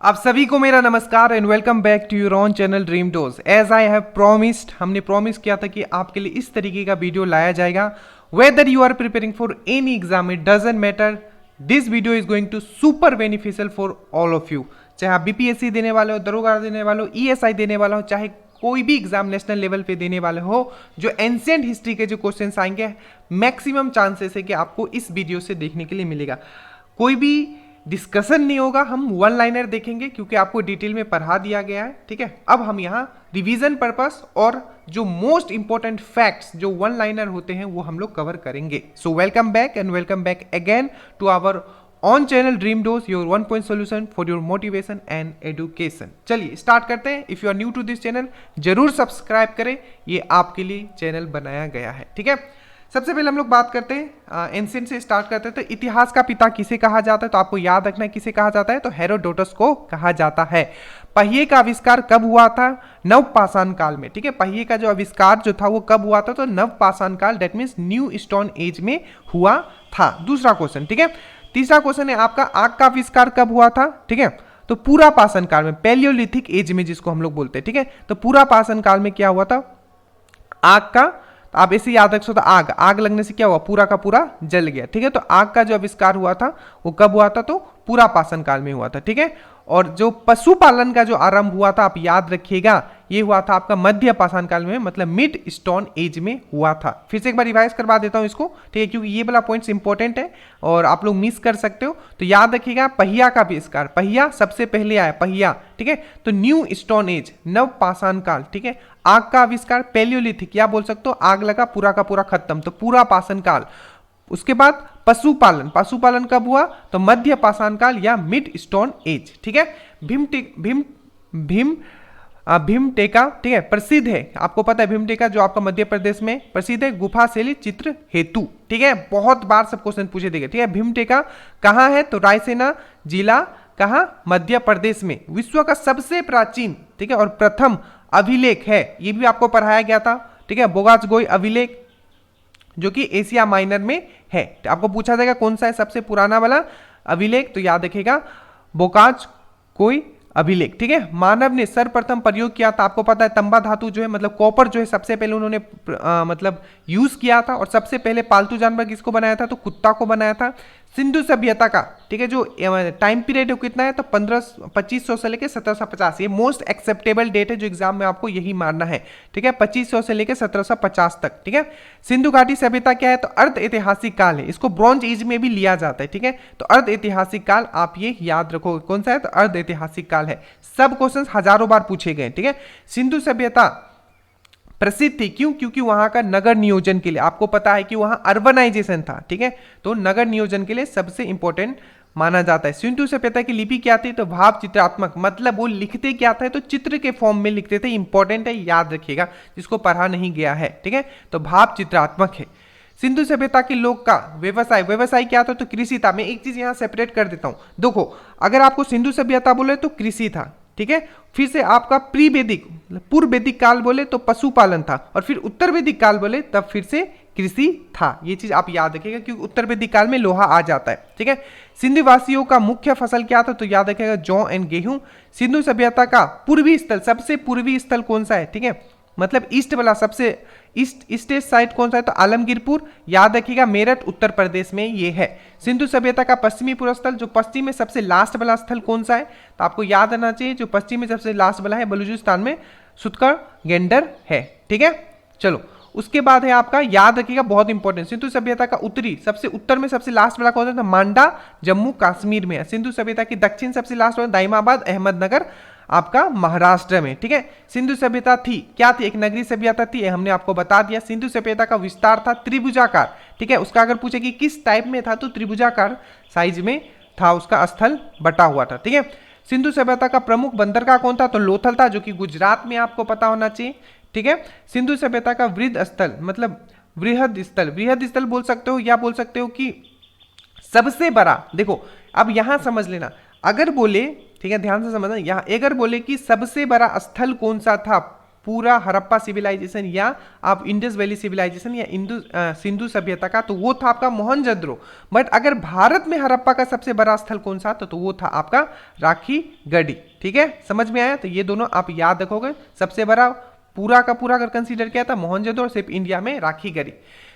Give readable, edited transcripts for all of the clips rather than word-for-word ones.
आप सभी को मेरा नमस्कार and welcome back to your own channel Dream Dose. As I have promised, हमने प्रॉमिस किया था कि आपके लिए इस तरीके का वीडियो लाया जाएगा। Whether you are preparing for any exam, it doesn't matter, this video is going to super beneficial for all of you. चाहे आप बीपीएससी देने वाले हो, दरोगा देने वाले हो, ईएसआई देने वाला हो, चाहे कोई भी एग्जाम नेशनल लेवल पे देने वाले हो, जो एंशिएंट हिस्ट्री के जो क्वेश्चंस आएंगे मैक्सिमम चांसेस है कि आपको इस वीडियो से देखने के लिए मिलेगा। कोई भी डिस्कशन नहीं होगा, हम वन लाइनर देखेंगे क्योंकि आपको डिटेल में पढ़ा दिया गया है। ठीक है, अब हम यहाँ रिवीजन पर्पस और जो मोस्ट इंपॉर्टेंट फैक्ट्स जो वन लाइनर होते हैं वो हम लोग कवर करेंगे। So welcome back and welcome back again to our own channel Dream Dose, your 1 point solution for your motivation and education. चलिए स्टार्ट करते हैं। If you are new to this channel जरूर सब्सक्राइब करें, ये आपके लिए channel बनाया गया है। ठीक है, सबसे पहले हम लोग बात करते हैं एंशिएंट से स्टार्ट करते हैं। तो इतिहास का पिता किसे कहा जाता है, तो आपको याद रखना है किसे कहा जाता है, तो हेरोडोटस को कहा जाता है। पहिए का आविष्कार कब हुआ था? नवपाषाण काल में। ठीक है, पहिए का जो आविष्कार जो था वो कब हुआ था, तो नवपाषाण काल, that means new stone age में हुआ था। दूसरा क्वेश्चन, ठीक है। तीसरा क्वेश्चन है आपका, आग का आविष्कार कब हुआ था? ठीक है, तो पूरा पाषाण काल में, पैलियोलिथिक एज में जिसको हम लोग बोलते हैं। ठीक है, तो पूरा पाषाण काल में क्या हुआ था? आग का, आप ऐसे याद रख सकते हो, आग लगने से क्या हुआ? पूरा का पूरा जल गया। ठीक है, तो आग का जो आविष्कार हुआ था वो कब हुआ था? तो पूरा पाषाण काल में हुआ था। ठीक है, और जो पशुपालन का जो आरंभ हुआ था, आप याद रखिएगा, ये हुआ था आपका मध्य पाषाण काल में, मतलब मिड स्टोन एज में हुआ था। फिर से एक बार रिवाइज करवा देता हूं इसको, ठीक है, क्योंकि ये वाला पॉइंट्स इंपॉर्टेंट है और आप लोग मिस कर सकते हो। तो याद रखिएगा, पहिया का आविष्कार, पहिया सबसे पहले आया, पहिया। ठीक है, तो न्यू स्टोन एज, नव पाषाण काल। ठीक है, आग का आविष्कार पैलियोलिथिक, या बोल सकते हो आग लगा पूरा का पूरा खत्म, तो पूरा पाषाण काल। उसके बाद पशुपालन, पशुपालन कब हुआ? तो मध्य पाषाण काल या मिड स्टोन एज। ठीक है, भीमटेका, ठीक है, प्रसिद्ध है, आपको पता है भीमटेका जो आपका मध्य प्रदेश में प्रसिद्ध है, गुफा शैली चित्र हेतु। ठीक है, बहुत बार सब क्वेश्चन पूछे देंगे। ठीक है, भीमटेका कहाँ है? तो रायसेना जिला, कहाँ? मध्य प्रदेश में। विश्व का सबसे प्राचीन, ठीक है, और प्रथम अभिलेख है, ये भी आपको पढ़ाया गया था। ठीक है, बोगाचगोई अभिलेख जो कि एशिया माइनर में है। तो आपको पूछा जाएगा कौन सा है सबसे पुराना वाला अभिलेख, तो याद रखिएगा बोगाचगोई अभिलेख। ठीक है, मानव ने सर्वप्रथम प्रयोग किया था, आपको पता है तांबा धातु जो है, मतलब कॉपर जो है, सबसे पहले उन्होंने मतलब यूज किया था। और सबसे पहले पालतू जानवर किसको बनाया था? तो कुत्ता को बनाया था। सिंधु सभ्यता का, ठीक है, जो टाइम पीरियड है कितना है? तो 2500 से लेकर 1750। ये मोस्ट एक्सेप्टेबल डेट है जो एग्जाम में आपको यही मानना है। ठीक है, 2500 से लेकर 1750 तक। ठीक है, सिंधु घाटी सभ्यता क्या है? तो अर्ध ऐतिहासिक काल है, इसको ब्रॉन्ज एज में भी लिया जाता है। ठीक है, तो अर्ध ऐतिहासिक काल, आप ये याद रखो कौन सा है? तो अर्ध ऐतिहासिक काल है। सब क्वेश्चन हजारों बार पूछे गए। ठीक है, सिंधु सभ्यता प्रसिद्ध थी, क्यों? क्योंकि वहां का नगर नियोजन के लिए, आपको पता है कि वहां अर्बनाइजेशन था। ठीक है, तो नगर नियोजन के लिए सबसे इंपॉर्टेंट माना जाता है। सिंधु सभ्यता की लिपि क्या थी? तो भाव चित्रात्मक, मतलब वो लिखते क्या था? तो चित्र के फॉर्म में लिखते थे। इंपॉर्टेंट है, याद रखिएगा, जिसको पढ़ा नहीं गया है। ठीक है, तो भाव चित्रात्मक है। सिंधु सभ्यता के लोग का व्यवसाय, व्यवसाय क्या था? तो कृषि था। मैं एक चीज यहां सेपरेट कर देता हूं, देखो, अगर आपको सिंधु सभ्यता बोले तो कृषि था। ठीक है, फिर से आपका प्री वैदिक, पूर्व वैदिक काल बोले तो पशुपालन था, और फिर उत्तर वैदिक काल बोले तब फिर से कृषि था। ये चीज आप याद रखिएगा, क्योंकि उत्तर वैदिक काल में लोहा आ जाता है। ठीक है, सिंधु वासियों का मुख्य फसल क्या था? तो याद रखिएगा जौ एंड गेहूं। सिंधु सभ्यता का पूर्वी स्थल, सबसे पूर्वी स्थल कौन सा है? ठीक है, मतलब ईस्ट वाला, सबसे ईस्ट साइड कौन सा है? तो आलमगीरपुर, याद रखिएगा मेरठ उत्तर प्रदेश में ये है। सिंधु सभ्यता का पश्चिमी पूर्व स्थल, जो पश्चिम में सबसे लास्ट वाला स्थल कौन सा है? तो आपको याद रहना चाहिए, जो पश्चिम में सबसे लास्ट वाला है बलूचिस्तान में सुतकर गेंडर है। ठीक है, चलो उसके बाद है आपका, याद रखिएगा बहुत इंपॉर्टेंट, सिंधु सभ्यता का उत्तरी, सबसे उत्तर में सबसे लास्ट वाला कौन सा? मांडा जम्मू कश्मीर में है। सिंधु सभ्यता की दक्षिण सबसे लास्ट वाला दाइमाबाद अहमदनगर आपका महाराष्ट्र में। ठीक है, सिंधु सभ्यता थी क्या? थी एक नगरीय सभ्यता थी, हमने आपको बता दिया। सिंधु सभ्यता का विस्तार था त्रिभुजाकार। ठीक है, उसका अगर पूछे कि किस टाइप में था, तो त्रिभुजाकार साइज में था, उसका स्थल बटा हुआ था। ठीक है, सिंधु सभ्यता का प्रमुख बंदरगाह कौन था? तो लोथल था, जो कि गुजरात में, आपको पता होना चाहिए। ठीक है, सिंधु सभ्यता का वृहद स्थल, मतलब वृहद स्थल, वृहद स्थल बोल सकते हो, या बोल सकते हो कि सबसे बड़ा। देखो अब यहां समझ लेना, अगर बोले, ठीक है, ध्यान से समझना, यहां अगर बोले कि सबसे बड़ा स्थल कौन सा था पूरा हड़प्पा सिविलाइजेशन या आप इंडस वैली सिविलाइजेशन या सिंधु सभ्यता का, तो वो था आपका मोहनजोदड़ो। बट अगर भारत में हड़प्पा का सबसे बड़ा स्थल कौन सा, तो वो था आपका राखी गढ़ी। ठीक है, समझ में आया? तो ये दोनों आप याद रखोगे। सबसे बड़ा पूरा का पूरा अगर कंसीडर किया था मोहनजोदड़ो, सिर्फ इंडिया में राखी गढ़ी।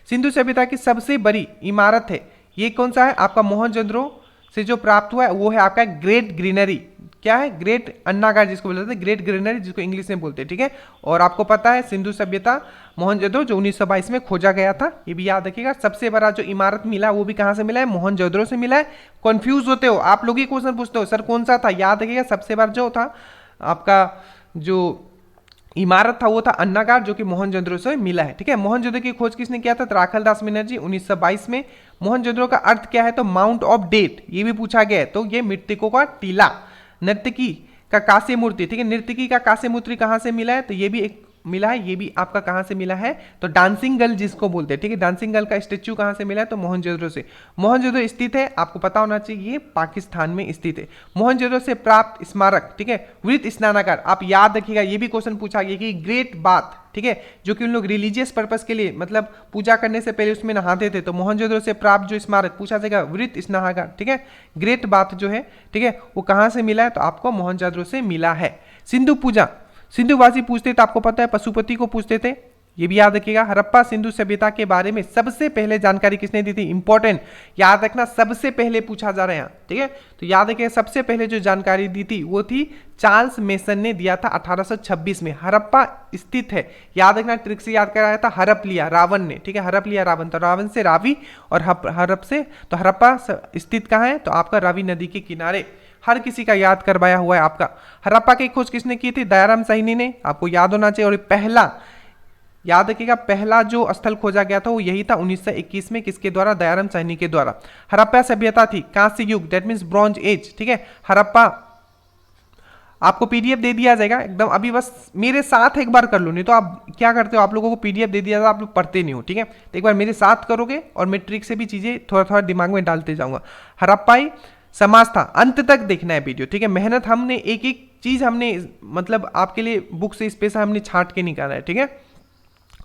सिंधु सभ्यता की सबसे बड़ी इमारत है, ये कौन सा है आपका? मोहनजोदड़ो से जो प्राप्त हुआ है वो है आपका ग्रेट ग्रीनरी। क्या है? ग्रेट अन्नागार जिसको बोलते हैं, ग्रेट ग्रीनरी जिसको इंग्लिश में बोलते हैं। ठीक है, और आपको पता है सिंधु सभ्यता मोहनजोदड़ो जो 1922 में खोजा गया था, ये भी याद रखिएगा। सबसे बड़ा जो इमारत मिला वो भी कहां से मिला है? मोहनजोदड़ो से मिला है। कंफ्यूज होते हो आप लोग, ही क्वेश्चन पूछते हो सर कौन सा था, याद रखिएगा सबसे बड़ा जो था आपका जो इमारत था वो था अन्नागार, जो कि मोहनजोदड़ो से मिला है। ठीक है, मोहनजोदड़ो की खोज किसने किया था? तो राखालदास बनर्जी 1922 में। मोहनजोदड़ो का अर्थ क्या है? तो माउंट ऑफ डेट, ये भी पूछा गया है। तो ये मृतकों का टीला। नर्तकी का कांस्य मूर्ति, ठीक है, नर्तकी का कांस्य मूर्ति कहां से मिला है? तो ये भी एक मिला है, ये भी आपका कहां से मिला है? तो डांसिंग गर्ल जिसको बोलते हैं। ठीक है, डांसिंग गर्ल का स्टेच्यू कहां से मिला है? तो मोहनजोदड़ो से। मोहनजोदड़ो स्थित है, आपको पता होना चाहिए, ये पाकिस्तान में स्थित है। मोहनजोदड़ो से प्राप्त स्मारक, ठीक है, वृत्त स्नानागार, आप याद रखिएगा, ये भी क्वेश्चन पूछा गया कि ग्रेट बाथ, ठीक है, जो कि उन लोग रिलीजियस पर्पस के लिए, मतलब पूजा करने से पहले उसमें नहाते थे। तो मोहनजोदड़ो से प्राप्त जो स्मारक पूछा जाएगा वृत्त स्नानागार, ठीक है, ग्रेट बाथ जो है, ठीक है, वो कहां से मिला है? तो आपको मोहनजोदड़ो से मिला है। सिंधु पूजा, सिंधुवासी पूछते थे, आपको पता है पशुपति को पूछते थे, ये भी याद रखिएगा। हड़प्पा सिंधु सभ्यता के बारे में सबसे पहले जानकारी किसने दी थी? इंपॉर्टेंट, याद रखना, सबसे पहले पूछा जा रहा है यहाँ। ठीक है, तो याद रखिएगा सबसे पहले जो जानकारी दी थी वो थी चार्ल्स मेसन ने दिया था 1826 में। हड़प्पा स्थित है, याद रखना, ट्रिक से याद कराया था, हड़प लिया रावण ने। ठीक है, हड़प लिया रावण, तो रावण से रावी और हड़प से, तो हड़प्पा स्थित कहाँ है? तो आपका रावी नदी के किनारे। हर किसी का याद करवाया हुआ है आपका। हड़प्पा की खोज किसने की थी? दयाराम साहनी ने, आपको याद होना चाहिए। और पहला याद रखिएगा, पहला जो स्थल खोजा गया था वो यही था 1921 में, किसके द्वारा? दयाराम साहनी के द्वारा। हड़प्पा सभ्यता थी कांस्य युग, दैट मींस ब्रॉन्ज एज। ठीक है, हड़प्पा आपको पीडीएफ दे दिया जाएगा एकदम, अभी बस मेरे साथ एक बार कर लो, नहीं तो आप क्या करते हो, आप लोगों को पीडीएफ दे दिया जाता, आप लोग पढ़ते नहीं हो। ठीक है, तो एक बार मेरे साथ करोगे और मैं ट्रिक से भी चीजें थोड़ा थोड़ा दिमाग में डालते जाऊंगा। हड़प्पाई समाज था, अंत तक देखना है वीडियो। ठीक है, मेहनत हमने एक एक चीज हमने मतलब आपके लिए बुक से स्पेशल हमने छांट के निकाला है। ठीक है,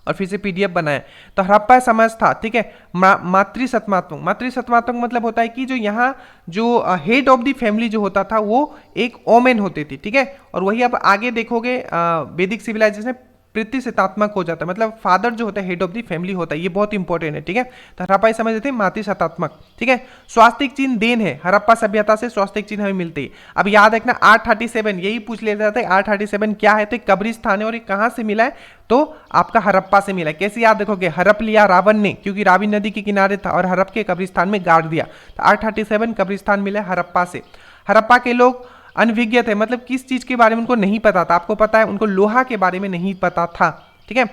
और फिर से पीडीएफ बनाया। तो हड़प्पा समाज था, ठीक है, मातृसत्मात्मक। मातृसत्मात्मक मतलब होता है कि जो यहाँ जो हेड ऑफ द फैमिली जो होता था वो एक ओमेन होती थी। ठीक है, और वही आप आगे देखोगे वैदिक सिविलाइजेशन प्रतिशतात्मक हो जाता है, मतलब फादर जो होता है हेड ऑफ द फैमिली होता है, ये बहुत इंपॉर्टेंट है। ठीक है, तो हड़प्पा समझ लेते हैं मातृशतात्मक। ठीक है, स्वास्तिक चिन्ह देन है, हड़प्पा सभ्यता से स्वास्तिक चिन्ह हमें मिलते हैं। अब याद रखना 837, यही पूछ लेते जाते हैं 837 क्या है? तो कब्रिस्तान है, और ये कहां से मिला है? तो आपका हड़प्पा से मिला है। कैसे याद रखोगे? हड़प लिया रावण ने, क्योंकि रावी नदी के किनारे था, और हड़प के कब्रिस्तान में गाड़ दिया, तो 837 कब्रिस्तान मिला है हड़प्पा से। हड़प्पा के लोग अनभिज्ञ थे, मतलब किस चीज के बारे में उनको नहीं पता था, आपको पता है उनको लोहा के बारे में नहीं पता था। ठीक है,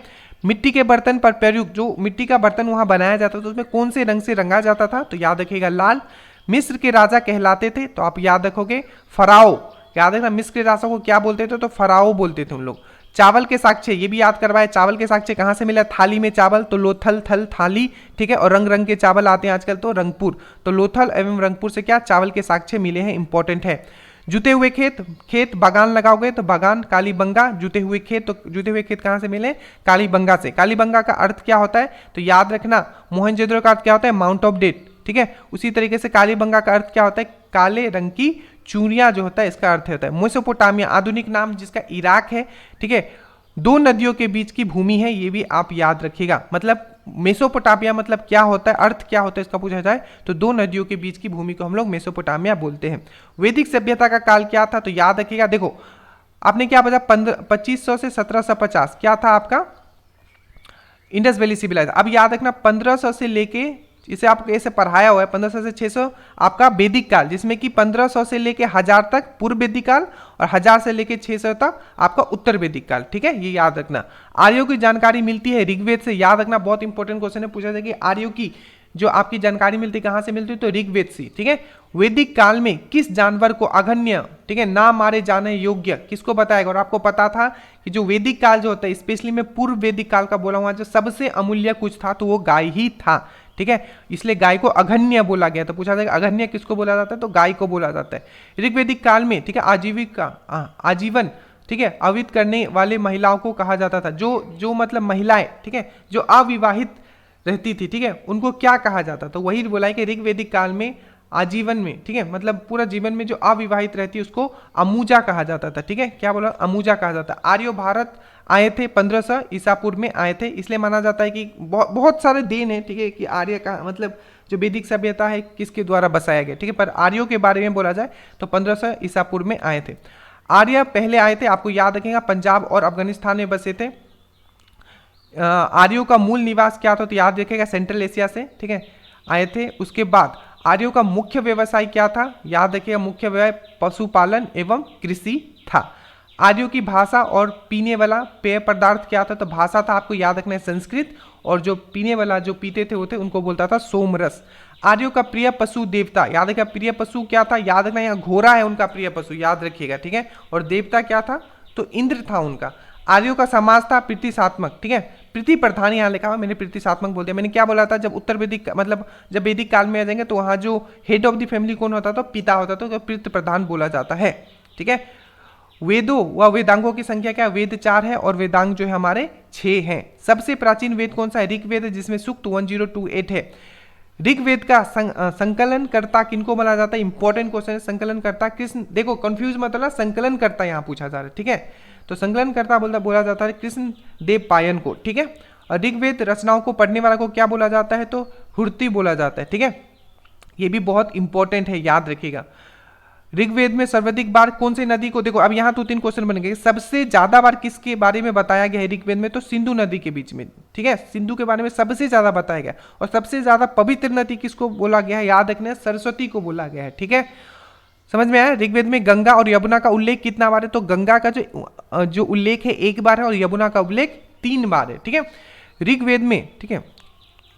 मिट्टी के बर्तन पर प्रयुक्त, जो मिट्टी का बर्तन वहां बनाया जाता था उसमें कौन से रंग से रंगा जाता था? तो याद रखिएगा लाल। मिस्र के राजा कहलाते थे, तो आप याद रखोगे फराओ। याद रखना, मिस्र के राजा को क्या बोलते थे? तो फराओ बोलते थे उन लोग। चावल के साक्ष्य, ये भी याद करवाए, चावल के साक्ष्य कहां से मिला? थाली में चावल, तो लोथल थल थाली। ठीक है, और रंग रंग के चावल आते हैं आजकल, तो रंगपुर, तो लोथल एवं रंगपुर से क्या चावल के साक्ष्य मिले हैं, इंपॉर्टेंट है। जुते हुए खेत, खेत बागान लगाओगे तो बागान कालीबंगा, जुते हुए खेत, तो जुते हुए खेत कहां से मिले? कालीबंगा से। कालीबंगा का अर्थ क्या होता है? तो याद रखना, मोहनजोदड़ो का अर्थ क्या होता है? Mount of debt. ठीक है, उसी तरीके से कालीबंगा का अर्थ क्या होता है? काले रंग की चूड़ियां जो होता है, इसका अर्थ होता है। मेसोपोटामिया आधुनिक नाम जिसका इराक है। ठीक है, दो नदियों के बीच की भूमि है, ये भी आप याद रखिएगा। मतलब मेसोपोटामिया मतलब क्या होता है, अर्थ क्या होता है इसका पूछा जाए तो दो नदियों के बीच की भूमि को हम लोग मेसोपोटामिया बोलते हैं। वैदिक सभ्यता का काल क्या था? तो याद रखिएगा, देखो आपने क्या बता 2500 से 1750 क्या था आपका? Indus valley civilisation. अब याद रखना 1500 से लेके, इसे आपको ऐसे पढ़ाया हुआ है 1500 से 600 आपका वैदिक काल, जिसमें कि 1500 से लेके 1000 तक पूर्व वैदिक काल और 1000 से लेके 600 तक आपका उत्तर वैदिक काल। ठीक है, ये याद रखना। आर्यों की जानकारी मिलती है ऋग्वेद से, याद रखना बहुत इंपॉर्टेंट क्वेश्चन है, पूछा जाए कि आर्यों की जो आपकी जानकारी मिलती है कहां से मिलती है? तो ऋग्वेद से। ठीक है, वैदिक काल में किस जानवर को अघन्य, ठीक है, ना मारे जाने योग्य किसको बताएगा? और आपको पता था कि जो वैदिक काल जो होता है, स्पेशली में पूर्व वैदिक काल का बोला हुआ, जो सबसे अमूल्य कुछ था तो वो गाय ही था। ठीक है, इसलिए गाय को अघन्य बोला गया। तो पूछा जाएगा अघन्य किसको बोला जाता है? तो गाय को बोला जाता है। ऋग्वैदिक काल में, ठीक है, आजीवन ठीक है, अवित करने वाले महिलाओं को कहा जाता था। जो मतलब महिलाएं, ठीक है, जो अविवाहित रहती थी, ठीक है, उनको क्या कहा जाता? तो वही बोला है कि ऋग्वेदिक काल में आजीवन में, ठीक है, मतलब पूरा जीवन में जो अविवाहित रहती है उसको अमूजा कहा जाता था। ठीक है, क्या बोला? अमूजा कहा जाता। आर्य भारत आए थे 1500 ईसा पूर्व में आए थे, इसलिए माना जाता है कि बहुत सारे देन है, ठीक है, कि आर्य का मतलब जो वैदिक सभ्यता है किसके द्वारा बसाया गया, ठीक है, पर आर्यों के बारे में बोला जाए तो 1500 ईसा पूर्व में आए थे। आर्य पहले आए थे, आपको याद रखेगा, पंजाब और अफगानिस्तान में बसे थे। आर्यों का मूल निवास क्या था? तो याद रखेगा सेंट्रल एशिया से, ठीक है, आए थे। उसके बाद आर्यों का मुख्य व्यवसाय क्या था? याद रखिएगा, मुख्य व्यवसाय पशुपालन एवं कृषि था। आर्यों की भाषा और पीने वाला पेय पदार्थ क्या था? तो भाषा था, आपको याद रखना है, संस्कृत, और जो पीने वाला जो पीते थे होते उनको बोलता था सोमरस। आर्यों का प्रिय पशु देवता, याद रखिएगा, प्रिय पशु क्या था? याद रखना, यहाँ घोड़ा है उनका प्रिय पशु, याद रखिएगा, ठीक है, और देवता क्या था? तो इंद्र था उनका। आर्यों का समाज था प्रीतिसात्मक, ठीक है, प्रीति प्रधान यहाँ लिखा हुआ, मैंने प्रीतिसात्मक बोल दिया। मैंने क्या बोला था? जब उत्तर वैदिक मतलब जब वैदिक काल में आ जाएंगे तो वहाँ जो हेड ऑफ द फैमिली कौन होता था? पिता होता था, तो प्रीति प्रधान बोला जाता है। ठीक है, वेदों व वेदांगों की संख्या क्या है? वेद 4 है और वेदांग जो है हमारे 6 हैं। सबसे प्राचीन वेद कौन सा है? ऋग्वेद, जिसमें सूक्त 1028 है। ऋग्वेद का संकलन करता किनको बोला जाता है? इंपॉर्टेंट क्वेश्चन है, संकलन करता कृष्ण, देखो कंफ्यूज मत होना, संकलन करता यहाँ पूछा जा रहा है, ठीक है, तो संकलन करता बोला जाता है कृष्ण देव पायन को। ठीक है, और ऋग्वेद रचनाओं को पढ़ने वाला को क्या बोला जाता है? तो हुर्ती बोला जाता है। ठीक है, ये भी बहुत इंपॉर्टेंट है, याद रखिएगा। ऋग्वेद में सर्वाधिक बार कौन सी नदी को, देखो अब यहाँ तो 3 क्वेश्चन बनेंगे, सबसे ज्यादा बार किसके बारे में बताया गया है ऋग्वेद में? तो सिंधु नदी के बीच में, ठीक है, सिंधु के बारे में सबसे ज्यादा बताया गया। और सबसे ज्यादा पवित्र नदी किसको बोला गया है? याद रखना, सरस्वती को बोला गया है। ठीक है, समझ में आया? ऋग्वेद में गंगा और यमुना का उल्लेख कितना बार है? तो गंगा का जो उल्लेख है 1 बार है और यमुना का उल्लेख 3 बार है। ठीक है, ऋग्वेद में, ठीक है,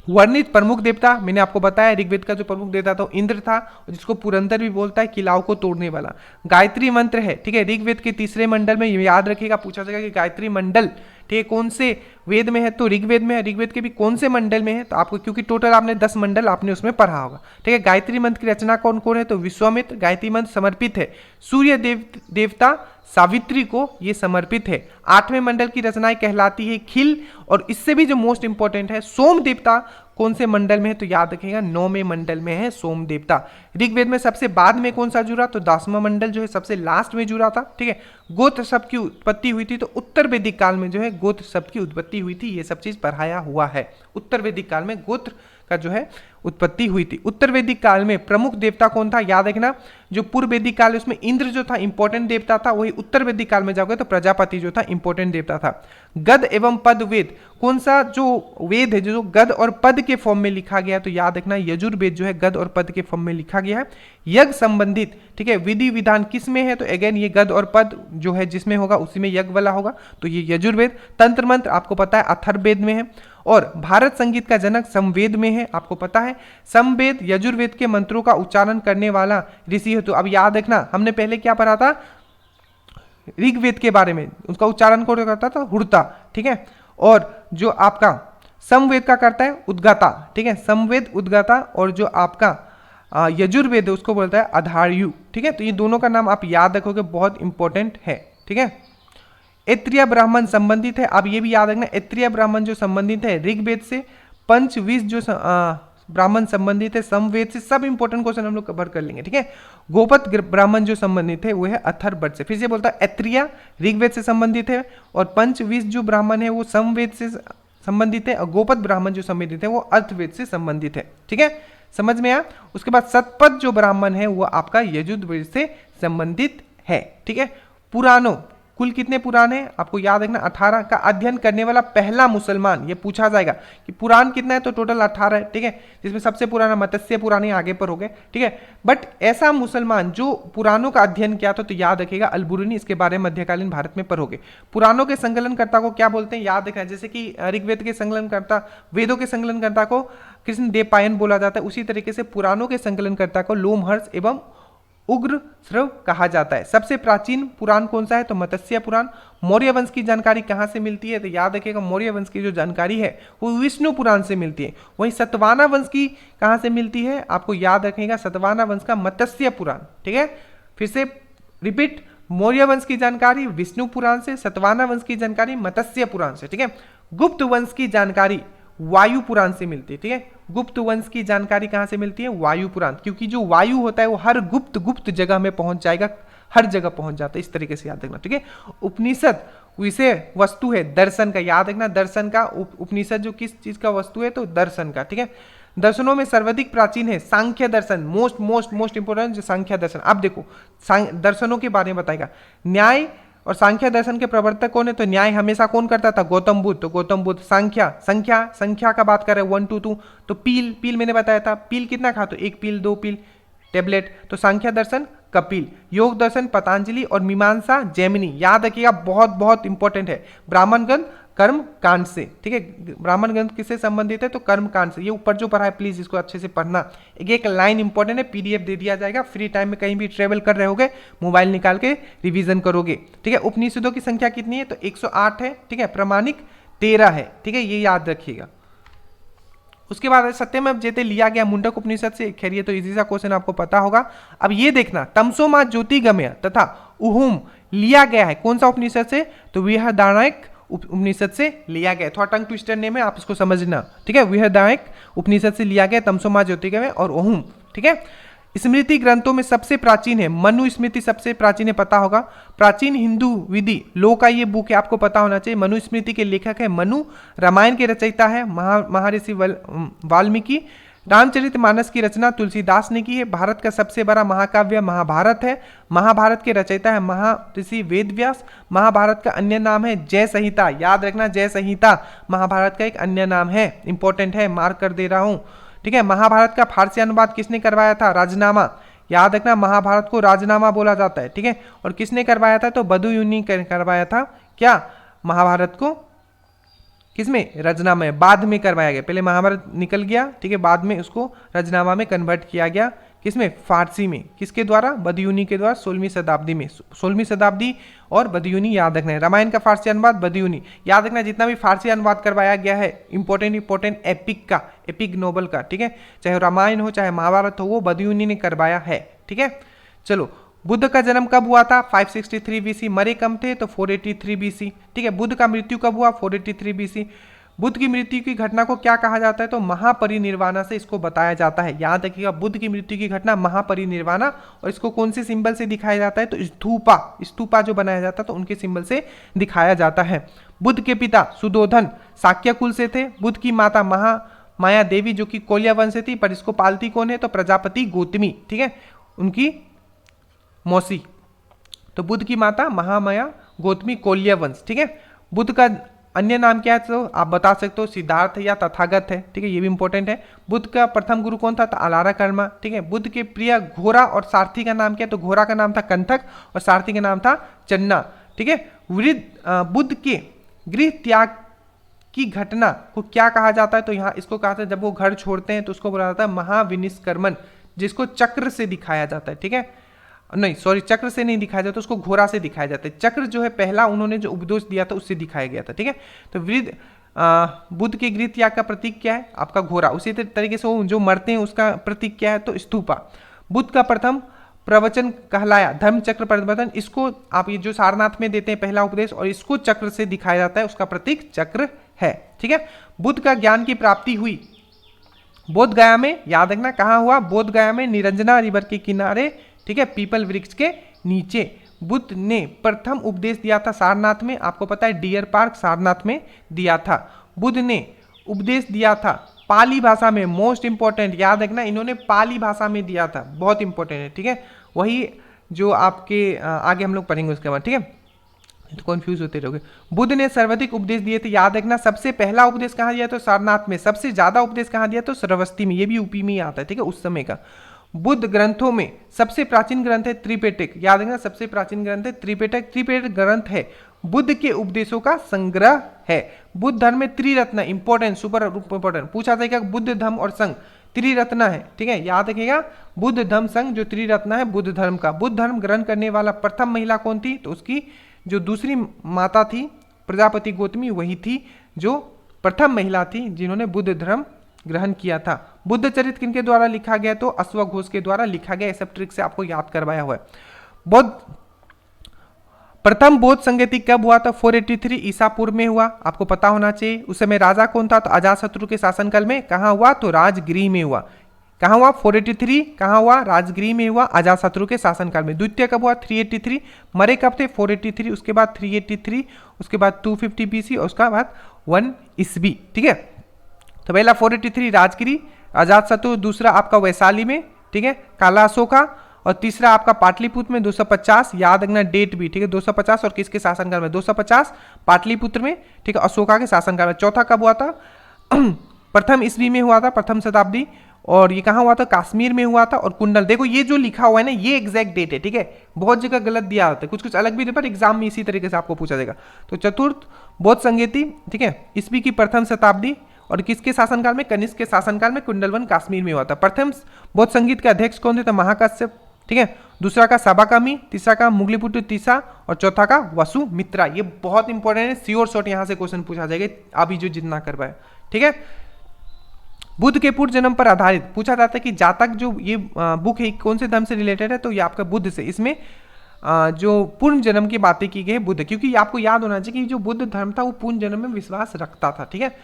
वर्णित प्रमुख देवता मैंने आपको बताया, ऋग्वेद का जो प्रमुख देवता था इंद्र था, जिसको पुरंदर भी बोलता है, किलाओं को तोड़ने वाला। गायत्री मंत्र है, ठीक है, ऋग्वेद के 3रे मंडल में, याद रखिएगा, पूछा जाएगा कि गायत्री मंडल, ठीक है, कौन से वेद में है? तो ऋग्वेद में है। ऋग्वेद के भी कौन से मंडल में है? तो आपको, क्योंकि टोटल आपने 10 मंडल आपने उसमें पढ़ा होगा। ठीक है, गायत्री मंत्र की रचना कौन कौन है? तो विश्वामित्र। गायत्री मंत्र समर्पित है सूर्य देवता सावित्री को, ये समर्पित है। 8वें मंडल की रचनाएं कहलाती है खिल, और इससे भी जो मोस्ट इंपॉर्टेंट है, सोम देवता कौन से मंडल में है? तो याद रखिएगा 9वें मंडल में है सोम देवता। ऋग्वेद में सबसे बाद में कौन सा जुड़ा? तो 10वां मंडल जो है सबसे लास्ट में जुड़ा था। ठीक है, गोत्र शब्द की उत्पत्ति हुई थी, तो उत्तर वैदिक काल में जो है गोत्र शब्द की उत्पत्ति हुई थी, ये सब चीज पढ़ाया हुआ है। उत्तर वैदिक काल में गोत्र का जो है उत्पत्ति हुई थी। उत्तर वैदिक काल में प्रमुख देवता कौन था? याद रखना, जो पूर्व वैदिक काल है उसमें इंद्र जो था इंपॉर्टेंट देवता था, वही उत्तर वैदिक काल में जाओगे तो प्रजापति जो था इंपॉर्टेंट देवता था। गद एवं पद वेद, कौन सा जो वेद है जो गद और पद के फॉर्म में लिखा गया है? तो याद रखना यजुर्वेद जो है गद और पद के फॉर्म में लिखा गया है। यज्ञ संबंधित, ठीक है, विधि विधान किस में है? तो अगेन ये गद और पद जो है जिसमें होगा उसी में यज्ञ वाला होगा, तो ये यजुर्वेद। तंत्र मंत्र आपको पता है अथर्ववेद में है। और भारत संगीत का जनक समवेद में है, आपको पता है। समवेद यजुर्वेद के मंत्रों का उच्चारण करने वाला ऋषि है। तो अब याद रखना, हमने पहले क्या पढ़ा था ऋग्वेद के बारे में, उसका उच्चारण कौन करता था? हुर्ता। ठीक है, और जो आपका समवेद का करता है उद्गाता। ठीक है, समवेद उद्गाता, और जो आपका यजुर्वेद है उसको बोलता है अधार्यु। ठीक है, तो ये दोनों का नाम आप याद रखोगे, बहुत इंपॉर्टेंट है। ठीक है, ऐत्रीय ब्राह्मण संबंधित है, आप ये भी याद रखना, ऐत्रीय ब्राह्मण जो संबंधित है ऋग्वेद से। पंचविश जो ब्राह्मण संबंधित है समवेद से। सब इंपॉर्टेंट क्वेश्चन हम लोग कवर कर लेंगे। ठीक है, गोपत ब्राह्मण जो संबंधित है वो है अथर्ववेद से। फिर से बोलता है ऐत्रीय ऋग्वेद से संबंधित है, और पंचविश जो ब्राह्मण है वो समवेद से संबंधित है, और गोपत ब्राह्मण जो संबंधित है वो अर्थवेद से संबंधित है। ठीक है, समझ में आया? उसके बाद सतपथ जो ब्राह्मण है वो आपका यजुर्वेद से संबंधित है। ठीक है, पुराणों कुल कितने पुराण हैं? आपको याद रखना 18 का अध्ययन करने वाला पहला मुसलमान, ये पूछा जाएगा कि पुराण कितना है, तो टोटल 18 है। ठीक है, जिसमें सबसे पुराना मत्स्य पुराण आगे पर हो गए। ठीक है, बट ऐसा मुसलमान जो पुराणों का अध्ययन किया था, तो याद रखिएगा अलबुरुनी, इसके बारे में मध्यकालीन भारत में पढ़ोगे। पुराणों के संकलनकर्ता को क्या बोलते हैं? याद रखना, जैसे कि ऋग्वेद के संकलनकर्ता, वेदों के संकलनकर्ता को कृष्ण देव पायन बोला जाता है, उसी तरीके से पुराणों के संकलनकर्ता को लोमहर्ष एवं उग्र श्रव कहा जाता है। सबसे प्राचीन पुराण कौन सा है? तो मत्स्य पुराण। मौर्य वंश की जानकारी कहाँ से मिलती है? तो याद रखिएगा मौर्य वंश की जो जानकारी है वो विष्णु पुराण से मिलती है। वहीं सतवाना वंश की कहाँ से मिलती है? आपको याद रखिएगा सतवाना वंश का मत्स्य पुराण। ठीक है, फिर से रिपीट, मौर्य वंश की जानकारी विष्णु पुराण से, सतवाहन वंश की जानकारी मत्स्य पुराण से, ठीक है। गुप्त वंश की जानकारी वायु पुराण से मिलती है, ठीक है। गुप्त वंश की जानकारी कहां से मिलती है? वायु पुराण, क्योंकि जो वायु होता है वो हर गुप्त जगह में पहुंच जाएगा, हर जगह पहुंच जाता है, इस तरीके से याद रखना, ठीक है। उपनिषद विषय वस्तु है दर्शन का, याद रखना दर्शन का। उपनिषद जो किस चीज का वस्तु है? तो दर्शन का, ठीक है। दर्शनों में सर्वाधिक प्राचीन है सांख्य दर्शन, मोस्ट इंपोर्टेंट जो सांख्य दर्शन। अब देखो दर्शनों के बारे में बताएगा। न्याय और सांख्य दर्शन के प्रवर्तक कौन है? तो न्याय हमेशा कौन करता था? गौतम बुद्ध। तो गौतम बुद्ध। संख्या का बात कर रहे हैं 1 to 2, तो पील मैंने बताया था, पील कितना खा? तो 1 पील 2 पील टेबलेट। तो सांख्य दर्शन कपिल। योग दर्शन पतंजलि और मीमांसा जैमिनी। याद रखिएगा बहुत इंपॉर्टेंट है। ब्राह्मण ग्रंथ कर्म कांड से, ठीक है। ब्राह्मण ग्रंथ किससे संबंधित है? तो कर्म कांड से। ये ऊपर जो पढ़ा है प्लीज इसको अच्छे से पढ़ना। एक लाइन इंपॉर्टेंट है, पीडीएफ दे दिया जाएगा। फ्री टाइम में कहीं भी ट्रेवल कर रहे होगे मोबाइल निकाल के रिवीजन करोगे, ठीक है। उपनिषदों की संख्या कितनी है? तो 108 है, ठीक है। प्रमाणिक 13 है, ठीक है, ये याद रखिएगा। उसके बाद सत्यमेव जयते लिया गया मुंडक उपनिषद से। खैर ये तो इजी सा क्वेश्चन आपको पता होगा। अब ये देखना तमसो मा ज्योतिगमय तथा उहुम लिया गया है कौन सा उपनिषद से? तो बृहदारण्यक उपनिषद से लिया गया। थोड़ा टंग ट्विस्टर नेम है, आप इसको समझना, ठीक है। बृहदारण्यक उपनिषद से लिया गया तमसो मा ज्योतिगमय और उहुम, ठीक है। स्मृति ग्रंथों में सबसे प्राचीन है मनु स्मृति, सबसे प्राचीन है, पता होगा। प्राचीन हिंदू विधि लो का ये बुक है, आपको पता होना चाहिए। मनु स्मृति के लेखक है मनु। रामायण के रचयिता है महर्षि वाल्मीकि। रामचरितमानस की रचना तुलसीदास ने की है। भारत का सबसे बड़ा महाकाव्य महाभारत है। महाभारत के रचयिता है महर्षि वेदव्यास। महाभारत का अन्य नाम है जय संहिता, याद रखना जय संहिता महाभारत का एक अन्य नाम है, इंपॉर्टेंट है, मार्क कर दे रहा हूं, ठीक है। महाभारत का फारसी अनुवाद किसने करवाया था? राजनामा, याद रखना महाभारत को राजनामा बोला जाता है, ठीक है। और किसने करवाया था? तो बदयुनी करवाया था। क्या? महाभारत को किसमें? रजनामा में। बाद में करवाया गया, पहले महाभारत निकल गया, ठीक है, बाद में उसको रजनामा में कन्वर्ट किया गया। किसमें? फारसी में। किसके द्वारा? बदयुनी के द्वारा 16वीं शताब्दी में। 16वीं शताब्दी और बदयुनी याद रखना है। रामायण का फारसी अनुवाद बदयुनी, याद रखना जितना भी फारसी अनुवाद करवाया गया है इंपॉर्टेंट एपिक का, एपिक नोबल का, ठीक है, चाहे रामायण हो चाहे महाभारत हो, वो बदयुनी ने करवाया है, ठीक है। चलो, बुद्ध का जन्म कब हुआ था? 563 BC। मरे कम थे तो 483 BC, ठीक है। बुद्ध का मृत्यु कब हुआ? 483 BC। बुद्ध की मृत्यु की घटना को क्या कहा जाता है? तो महापरिनिर्वाणा से इसको बताया जाता है। याद रखिएगा बुद्ध की मृत्यु की घटना महापरिनिर्वाणा, और इसको कौन से सिंबल से दिखाया जाता है? तो स्तूपा जो बनाया जाता है तो उनके सिंबल से दिखाया जाता है। बुद्ध के पिता सुदोधन शाक्य कुल से थे। बुद्ध की माता माया देवी जो कि कोल्या वंश से थी, पर इसको पालती कौन है? तो प्रजापति गौतमी, ठीक है, उनकी मौसी। तो बुद्ध की माता महामाया गौतमी कोल्य वंश, ठीक है। बुद्ध का अन्य नाम क्या है? तो आप बता सकते हो सिद्धार्थ या तथागत है, ठीक है, ये भी इंपॉर्टेंट है। बुद्ध का प्रथम गुरु कौन था? तो अलारा कर्मा, ठीक है। बुद्ध के प्रिय घोड़ा और सारथी का नाम क्या है? तो घोड़ा का नाम था कंथक और सारथी का नाम था चन्ना, ठीक है। बुद्ध के गृह त्याग की घटना को क्या कहा जाता है? तो यहाँ इसको कहा जाता है जब वो घर छोड़ते हैं तो उसको बोला जाता है महाविनिष्क्रमण, जिसको चक्र से दिखाया जाता है, ठीक है। नहीं सॉरी, चक्र से नहीं दिखाया जाता, उसको घोड़ा से दिखाया जाता है। चक्र जो है पहला उन्होंने जो उपदेश दिया था उससे दिखाया गया था, ठीक है। तो बुद्ध के गृह त्याग का प्रतीक क्या है? आपका घोड़ा। उसी तरीके से वो जो मरते हैं उसका प्रतीक क्या है? तो स्तूपा। बुद्ध का प्रथम प्रवचन कहलाया धर्म चक्र परिवर्तन। इसको आप ये जो सारनाथ में देते हैं पहला उपदेश, और इसको चक्र से दिखाया जाता है, उसका प्रतीक चक्र है, ठीक है। बुद्ध का ज्ञान की प्राप्ति हुई बोध गया में, याद रखना कहाँ हुआ? बोध गया में, निरंजना रिवर के किनारे, ठीक है, पीपल वृक्ष के नीचे। बुद्ध ने प्रथम उपदेश दिया था सारनाथ में, आपको पता है डियर पार्क सारनाथ में दिया था। बुद्ध ने उपदेश दिया था पाली भाषा में, मोस्ट इंपॉर्टेंट, याद रखना इन्होंने पाली भाषा में दिया था, बहुत इंपॉर्टेंट है, ठीक है। वही जो आपके आगे हम लोग पढ़ेंगे उसके बाद, ठीक है, तो कंफ्यूज होते रहोगे। बुद्ध ने सर्वाधिक उपदेश दिए थे, याद रखना सबसे पहला उपदेश कहाँ दिया? तो सारनाथ में। सबसे ज्यादा उपदेश कहाँ दिया? तो श्रावस्ती में, ये भी यूपी में ही आता है, ठीक है, उस समय का। बुद्ध ग्रंथों में सबसे प्राचीन ग्रंथ है त्रिपिटक, याद रखना सबसे प्राचीन ग्रंथ है त्रिपिटक। त्रिपिटक ग्रंथ है बुद्ध के उपदेशों का संग्रह है। बुद्ध धर्म में त्रिरत्न, इंपॉर्टेंट, सुपर इंपॉर्टेंट, पूछा था क्या? बुद्ध धर्म और संघ त्रिरत्न है, ठीक है, याद रखिएगा। बुद्ध धर्म संघ जो त्रिरत्न है बुद्ध धर्म का। बुद्ध धर्म ग्रहण करने वाला प्रथम महिला कौन थी? तो उसकी जो दूसरी माता थी प्रजापति गौतमी, वही थी जो प्रथम महिला थी जिन्होंने बुद्ध धर्म ग्रहण किया था। बुद्ध चरित्र किनके द्वारा लिखा गया? तो अश्वघोष के द्वारा लिखा गया। सब ट्रिक से आपको याद करवाया हुआ है। प्रथम बौद्ध संगति कब हुआ था? 483 ईसा पूर्व में हुआ, आपको पता होना चाहिए। उस समय राजा कौन था? तो अजातशत्रु के शासनकाल में। कहाँ हुआ? तो राजगृह में हुआ। कहाँ हुआ? 483 कहाँ हुआ? राजगृह में हुआ, अजातशत्रु के शासनकाल में। द्वितीय कब हुआ? 383। मरे कब थे? 483, उसके बाद 383, उसके बाद 250 BC और उसके बाद 1 ईस्वी। ठीक है, तो पहला 483 राजगृह अजातशत्रु, दूसरा आपका वैशाली में, ठीक है, काला अशोका, और तीसरा आपका पाटलिपुत्र में 250, याद रखना डेट भी, ठीक है, 250 और किसके शासनकाल में? 250 पाटलिपुत्र में, ठीक है, अशोका के शासनकाल में। चौथा कब हुआ था? प्रथम ईस्वी में हुआ था, प्रथम शताब्दी, और ये कहाँ हुआ था? कश्मीर में हुआ था। और कुंडल, देखो ये जो लिखा हुआ है ना, ये एग्जैक्ट डेट है, ठीक है, बहुत जगह गलत दिया होता है, कुछ कुछ अलग भी, पर एग्जाम में इसी तरीके से आपको पूछा जाएगा। तो चतुर्थ बौद्ध संगति, ठीक है, ईस्वी की प्रथम शताब्दी, और किसके शासनकाल में? कनिष्क के शासनकाल में, कुंडलवन कश्मीर में हुआ था। प्रथम बौद्ध संगीत के अध्यक्ष कौन थे? तो महाकश्यप, ठीक है, दूसरा का साबाकामी, तीसरा का मुगलीपुत्र तीसा, और चौथा का वसुमित्रा। ये बहुत इंपॉर्टेंट है, श्योर शॉट यहां से क्वेश्चन पूछा जाएगा, अभी जो जितना कर पाए, ठीक है। बुद्ध के पूर्व जन्म पर आधारित पूछा जाता है कि जातक जो ये बुक है कौन से धर्म से रिलेटेड है? तो ये आपका बुद्ध से, इसमें जो पूर्ण जन्म की बातें की गई है बुद्ध, क्योंकि आपको याद होना चाहिए कि जो बुद्ध धर्म था वो पूर्ण जन्म में विश्वास रखता था, ठीक है,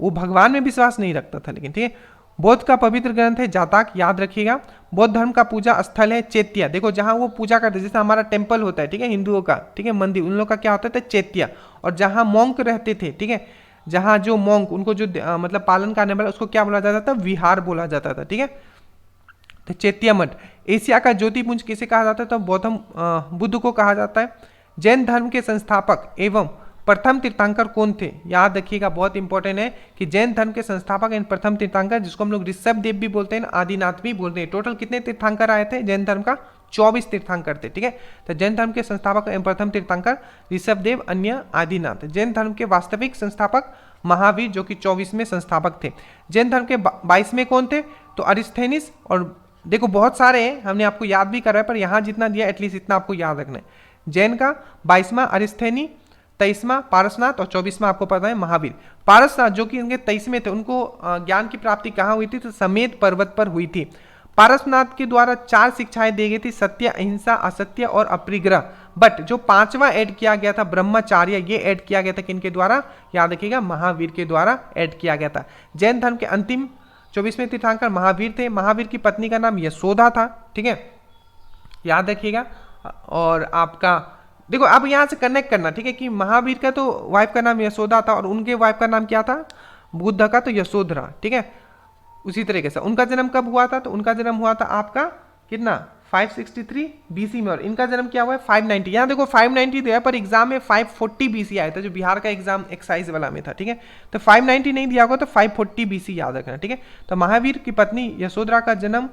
वो भगवान में विश्वास नहीं रखता था, लेकिन ठीक है। बौद्ध का पवित्र ग्रंथ है जातक, याद रखिएगा। बौद्ध धर्म का पूजा स्थल है चैत्य, देखो जहां वो पूजा करते हैं, जैसे हमारा टेम्पल होता है, ठीक है, हिंदुओं का, ठीक है, मंदिर, उन लोगों का क्या होता था? चैत्य। और जहां मॉन्क रहते थे, ठीक है, जहां जो मॉन्क उनको जो मतलब पालन करने वाला, उसको क्या बोला जाता था? विहार बोला जाता था, ठीक है, तो चैत्य मठ। एशिया का ज्योतिपुंज किसे कहा जाता है? तो गौतम बुद्ध को कहा जाता है। जैन धर्म के संस्थापक एवं प्रथम तीर्थंकर कौन थे? याद रखिएगा, बहुत इंपॉर्टेंट है कि जैन धर्म के संस्थापक एवं प्रथम तीर्थंकर, जिसको हम लोग ऋषभ देव भी बोलते हैं, आदिनाथ भी बोलते हैं। टोटल कितने तीर्थंकर आए थे जैन धर्म का? 24 तीर्थंकर थे, ठीक है। तो जैन धर्म के संस्थापक एवं प्रथम तीर्थंकर ऋषभ देव, अन्य आदिनाथ। जैन धर्म के वास्तविक संस्थापक महावीर, जो कि 24वें संस्थापक थे। जैन धर्म के 22वें कौन थे? तो अरिस्थेनिस। और देखो बहुत सारे हैं, हमने आपको याद भी करा है, पर यहाँ जितना दिया एटलीस्ट इतना आपको याद रखना है। जैन का 22वां अरिस्थेनी, 23वां पारसनाथ, और 24वां आपको पता है महावीर। पारसनाथ जो कि उनके 23वें थे, उनको ज्ञान की प्राप्ति कहाँ हुई थी? तो समेत पर्वत पर हुई थी। पारसनाथ के द्वारा 4 शिक्षाएं दी गई थी, सत्य, अहिंसा, असत्य और अपरिग्रह। बट जो 5वां ऐड किया गया था ब्रह्मचार्य, ये ऐड किया गया था किनके द्वारा? याद रखिएगा, महावीर के द्वारा ऐड किया गया था। जैन धर्म के अंतिम 24वें तीर्थंकर महावीर थे। महावीर की पत्नी का नाम यशोदा था, ठीक है, याद रखिएगा। और आपका देखो अब यहां से कनेक्ट करना, ठीक है, कि महावीर का तो वाइफ का नाम यशोदा था और उनके वाइफ का नाम क्या था? बुद्ध का तो यशोधरा, ठीक है। उसी तरीके से उनका जन्म कब हुआ था? तो उनका जन्म हुआ था आपका कितना? 563 BC में, और इनका जन्म क्या हुआ है? 590। यहाँ देखो 590 दिया, पर एग्जाम में 540 BC आया था, जो बिहार का एग्जाम एक्साइज वाला में था, ठीक है। तो 590 नहीं दिया होगा, तो 540 BC याद रखना, ठीक है। तो महावीर की पत्नी यशोधरा का जन्म,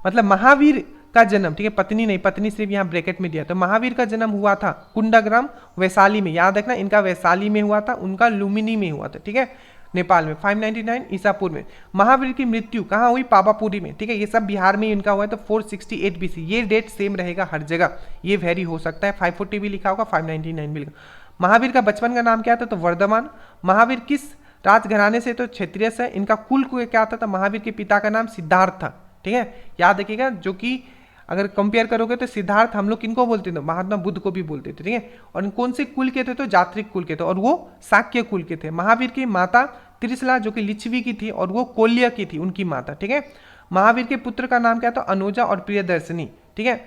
मतलब महावीर का जन्म, ठीक है, पत्नी नहीं, पत्नी सिर्फ यहाँ ब्रैकेट में दिया। तो महावीर का जन्म हुआ था कुंडाग्राम वैशाली में, याद रखना, इनका वैशाली में हुआ था, उनका लुम्बिनी में हुआ था, ठीक है, नेपाल में। 599 ईसा पूर्व में। महावीर की मृत्यु कहाँ हुई? पावापुरी में, ठीक है, ये सब बिहार में इनका हुआ है। तो 468 BC, ये डेट सेम रहेगा हर जगह, ये वेरी हो सकता है, 540 भी लिखा होगा, 599 भी लिखा। महावीर का बचपन का नाम क्या था? तो वर्धमान। महावीर किस राजघराने से? तो क्षत्रिय से। इनका कुल क्या था? तो महावीर के पिता का नाम सिद्धार्थ था, ठीक है, याद रखिएगा। जो कि अगर कंपेयर करोगे तो सिद्धार्थ हम लोग किनको बोलते थे? महात्मा बुद्ध को भी बोलते थे, ठीक है। और कौन से कुल के थे? तो जात्रिक कुल के थे, और वो शाक्य कुल के थे। महावीर की माता त्रिशला, जो कि लिच्छवी की थी, और वो कोल्य की थी, उनकी माता, ठीक है। महावीर के पुत्र का नाम क्या था? अनुजा और प्रियदर्शनी, ठीक है।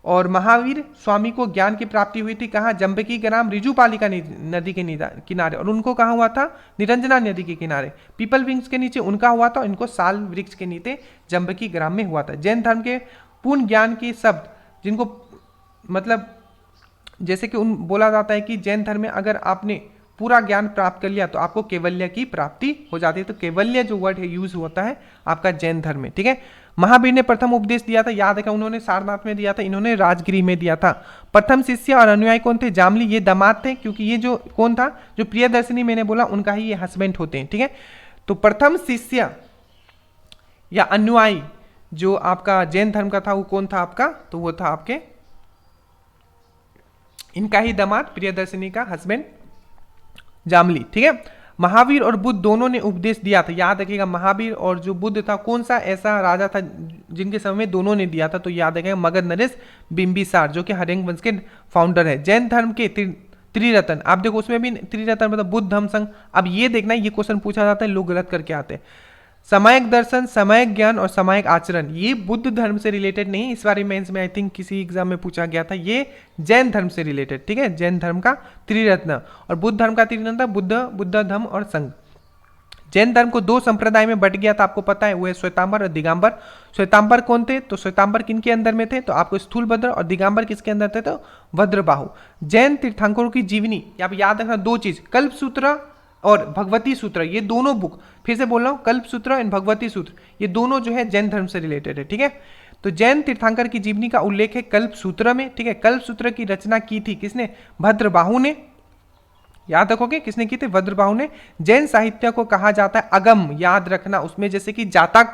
और महावीर स्वामी को ज्ञान की प्राप्ति हुई थी कहाँ? जम्बकी ग्राम रिजुपालिका नदी के किनारे, और उनको कहाँ हुआ था? निरंजना नदी के किनारे। पीपल वृक्ष के नीचे उनका हुआ था, इनको साल वृक्ष के नीचे जम्बकी ग्राम में हुआ था। जैन धर्म के पूर्ण ज्ञान के शब्द, जिनको मतलब जैसे कि उन बोला जाता है कि जैन धर्म में अगर आपने पूरा ज्ञान प्राप्त कर लिया तो आपको कैवल्य की प्राप्ति हो जाती है। तो कैवल्य जो वर्ड है यूज होता है आपका जैन धर्म में, ठीक है। महावीर ने प्रथम उपदेश दिया था, याद है, उन्होंने सारनाथ में दिया था, इन्होंने राजगिरी में दिया था। प्रथम शिष्य और अनुयायी कौन थे? जामली, ये दामाद थे, क्योंकि ये जो कौन था? जो प्रियदर्शनी मैंने बोला, उनका ही ये हस्बैंड होते हैं, ठीक है। तो प्रथम शिष्य या अनुयायी जो आपका जैन धर्म का था वो कौन था आपका? तो वो था आपके इनका ही दामाद, प्रियदर्शनी का हस्बैंड जामली, ठीक है। महावीर और बुद्ध दोनों ने उपदेश दिया था, याद रखिएगा महावीर और जो बुद्ध था, कौन सा ऐसा राजा था जिनके समय में दोनों ने दिया था, तो याद रखिएगा मगध नरेश बिंबिसार जो कि हरेंग वंश के फाउंडर है। जैन धर्म के त्रिरत्न, आप देखो उसमें भी त्रिरत्न मतलब बुद्ध धम्म संघ। अब ये देखना ये क्वेश्चन पूछा जाता है, लोग गलत करके आते हैं। सामायिक दर्शन, सामायिक ज्ञान और सामायिक आचरण, ये बुद्ध धर्म से रिलेटेड नहीं, इस बार मेंस में आई थिंक किसी एग्जाम में पूछा गया था, ये जैन धर्म से रिलेटेड, ठीक है, जैन धर्म का त्रिरत्न। और बुद्ध धर्म का त्रिरत्न था बुद्ध धम्म और संघ। जैन धर्म को दो संप्रदाय में बट गया था, आपको पता है, वो है श्वेतांबर और दिगंबर। श्वेतांबर कौन थे, तो श्वेतांबर किनके अंदर में थे, तो आपको स्थूलभद्र, और दिगंबर किसके अंदर थे, तो भद्रबाहु। जैन तीर्थंकरों की जीवनी, आप याद रखना दो चीज, कल्पसूत्र और भगवती सूत्र, ये दोनों बुक, फिर से बोल रहा हूँ, कल्पसूत्र एंड भगवती सूत्र, ये दोनों जो है जैन धर्म से रिलेटेड है, ठीक है। तो जैन तीर्थंकर की जीवनी का उल्लेख है कल्पसूत्र में, ठीक है। कल्पसूत्र की रचना की थी किसने, भद्रबाहु ने, याद रखोगे किसने की थी, भद्रबाहु ने। जैन साहित्य को कहा जाता है अगम, याद रखना, उसमें जैसे कि जातक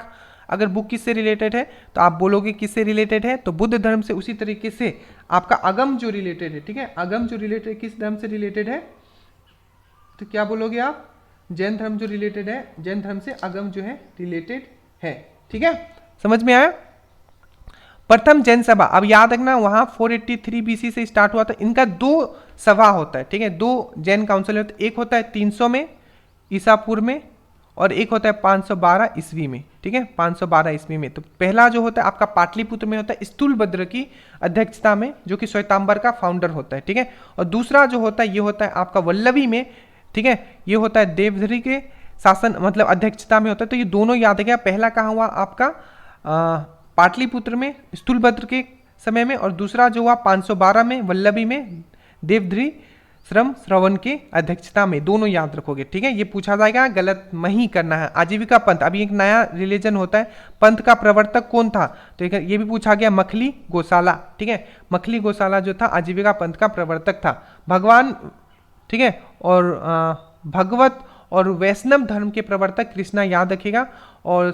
अगर बुक किससे रिलेटेड है तो आप बोलोगे किससे रिलेटेड है, तो बुद्ध धर्म से। उसी तरीके से आपका अगम जो रिलेटेड है, ठीक है, अगम जो रिलेटेड किस धर्म से रिलेटेड है, तो क्या बोलोगे आप, जैन धर्म जो रिलेटेड है, जैन धर्म से अगम जो है रिलेटेड है, ठीक है, समझ में आया। प्रथम जैन सभा, अब याद रखना वहां 483 बीसी से स्टार्ट हुआ था, इनका दो सभा होता है, ठीक है, दो जैन काउंसिल होता है, एक होता है 300 में ईसापुर में और एक होता है 512 ईस्वी में, ठीक है, 512 ईस्वी में। तो पहला जो होता है आपका पाटलिपुत्र में होता है स्थूलभद्र की अध्यक्षता में, जो कि श्वेतांबर का फाउंडर होता है, ठीक है। और दूसरा जो होता है ये होता है आपका वल्लभी में, ठीक है, ये होता है देवधरी के शासन मतलब अध्यक्षता में होता है। तो ये दोनों याद है, पहला कहाँ हुआ आपका पाटलिपुत्र में स्थूलभद्र के समय में, और दूसरा जो हुआ 512 में वल्लभी में देवधरी श्रवण के अध्यक्षता में, दोनों याद रखोगे, ठीक है। ये पूछा जाएगा, गलत नहीं करना है। आजीविका पंथ, अभी एक नया रिलीजन होता है, पंथ का प्रवर्तक कौन था, तो ये भी पूछा गया, मखली गोशाला, ठीक है, मखली गोशाला जो था आजीविका पंथ का प्रवर्तक था। भगवान, ठीक है, और भगवत और वैष्णव धर्म के प्रवर्तक कृष्णा, याद रखिएगा। और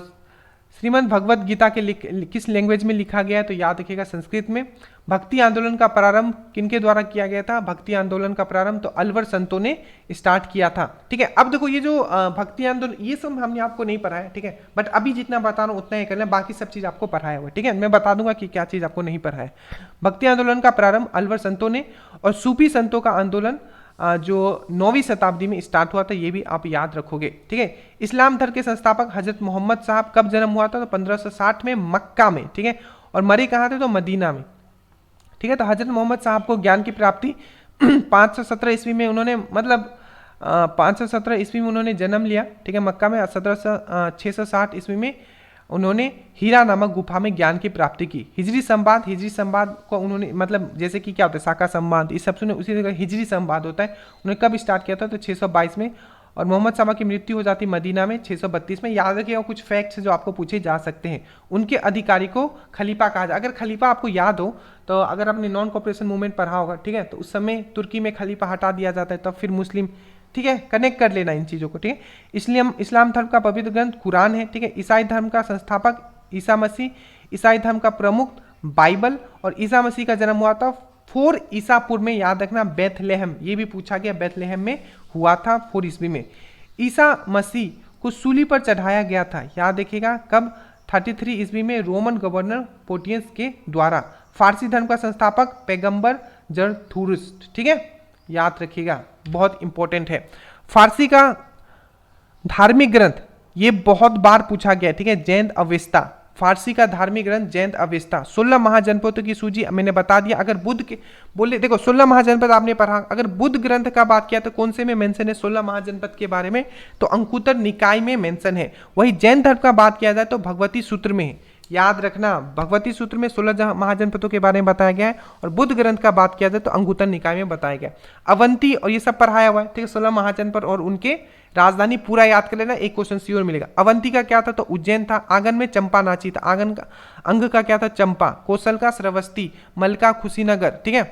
श्रीमद् भगवत गीता के किस लैंग्वेज में लिखा गया है, तो याद रखिएगा संस्कृत में। भक्ति आंदोलन का प्रारंभ किनके द्वारा किया गया था, भक्ति आंदोलन का प्रारंभ तो अलवर संतों ने स्टार्ट किया था, ठीक है। अब देखो ये जो भक्ति आंदोलन, ये सब हमने आपको नहीं पढ़ाया, ठीक है, बट अभी जितना बता रहा हूँ उतना ही करना, बाकी सब चीज आपको पढ़ाया हुआ, ठीक है। मैं बता दूंगा कि क्या चीज आपको नहीं पढ़ाया। भक्ति आंदोलन का प्रारंभ अलवर संतों ने, और सूफी संतों का आंदोलन जो 9वीं शताब्दी में स्टार्ट हुआ था, ये भी आप याद रखोगे, ठीक है। इस्लाम धर्म के संस्थापक हजरत मोहम्मद साहब कब जन्म हुआ था, तो 1560 में मक्का में, ठीक है, और मरे कहाँ थे, तो मदीना में, ठीक है। तो हजरत मोहम्मद साहब को ज्ञान की प्राप्ति 517 ईस्वी में उन्होंने, मतलब 517 ईस्वी में उन्होंने जन्म लिया, ठीक है, मक्का में। 660 ईस्वी में उन्होंने हीरा नामक गुफा में ज्ञान की प्राप्ति की। हिजरी संवाद को उन्होंने, मतलब जैसे कि क्या होता है शाखा संवाद, इस सब सुने, उसी तरह हिजरी संवाद होता है, उन्होंने कब स्टार्ट किया था, तो 622 में। और मोहम्मद साहब की मृत्यु हो जाती मदीना में 632 में। याद रखिएगा कुछ फैक्ट्स जो आपको पूछे जा सकते हैं। उनके अधिकारी को खलीफा कहा जाए, अगर खलीफा आपको याद हो तो, अगर आपने नॉन कॉपरेशन मूवमेंट पढ़ा होगा, ठीक है, तो उस समय तुर्की में खलीफा हटा दिया जाता है, तब फिर मुस्लिम, ठीक है, कनेक्ट कर लेना इन चीज़ों को, ठीक है। इसलिए हम इस्लाम धर्म का पवित्र ग्रंथ कुरान है, ठीक है। ईसाई धर्म का संस्थापक ईसा मसीह, ईसाई धर्म का प्रमुख बाइबल, और ईसा मसीह का जन्म हुआ था 4 ईसापुर में, याद रखना, बेथलेहम, ये भी पूछा गया, बेथलेहम में हुआ था 4 ईस्वी में। ईसा मसीह को सूली पर चढ़ाया गया था, याद रखिएगा, कब, 33 ईस्वी में रोमन गवर्नर पोटियस के द्वारा। फारसी धर्म का संस्थापक पैगंबर जरथुरुस्ट, ठीक है, याद रखिएगा, बहुत इंपॉर्टेंट है। फारसी का धार्मिक ग्रंथ, ये बहुत बार पूछा गया, ठीक है, जैन अवेस्ता, फारसी का धार्मिक ग्रंथ जैन अवेस्ता। 16 महाजनपदों की सूची मैंने बता दिया। अगर बुद्ध के बोले, देखो 16 महाजनपद आपने पढ़ा, अगर बुद्ध ग्रंथ का बात किया तो कौन से में मेंशन है 16 महाजनपद के बारे में, तो अंकुतर निकाय में मेंशन है। वही जैन धर्म का बात किया जाए तो भगवती सूत्र में है, याद रखना, भगवती सूत्र में 16 महाजनपदों के बारे में बताया गया है, और बुद्ध ग्रंथ का बात किया जाए तो अंगुत्तर निकाय में बताया गया। अवंती और ये सब पढ़ाया हुआ है, ठीक है, 16 महाजनपद और उनके राजधानी पूरा याद कर लेना, एक क्वेश्चन श्योर मिलेगा। अवंती का क्या था, तो उज्जैन था। आंगन में चंपा नाची था, आंगन का अंग का क्या था, चंपा। कौशल का श्रवस्ती, मल का कुशीनगर, ठीक है,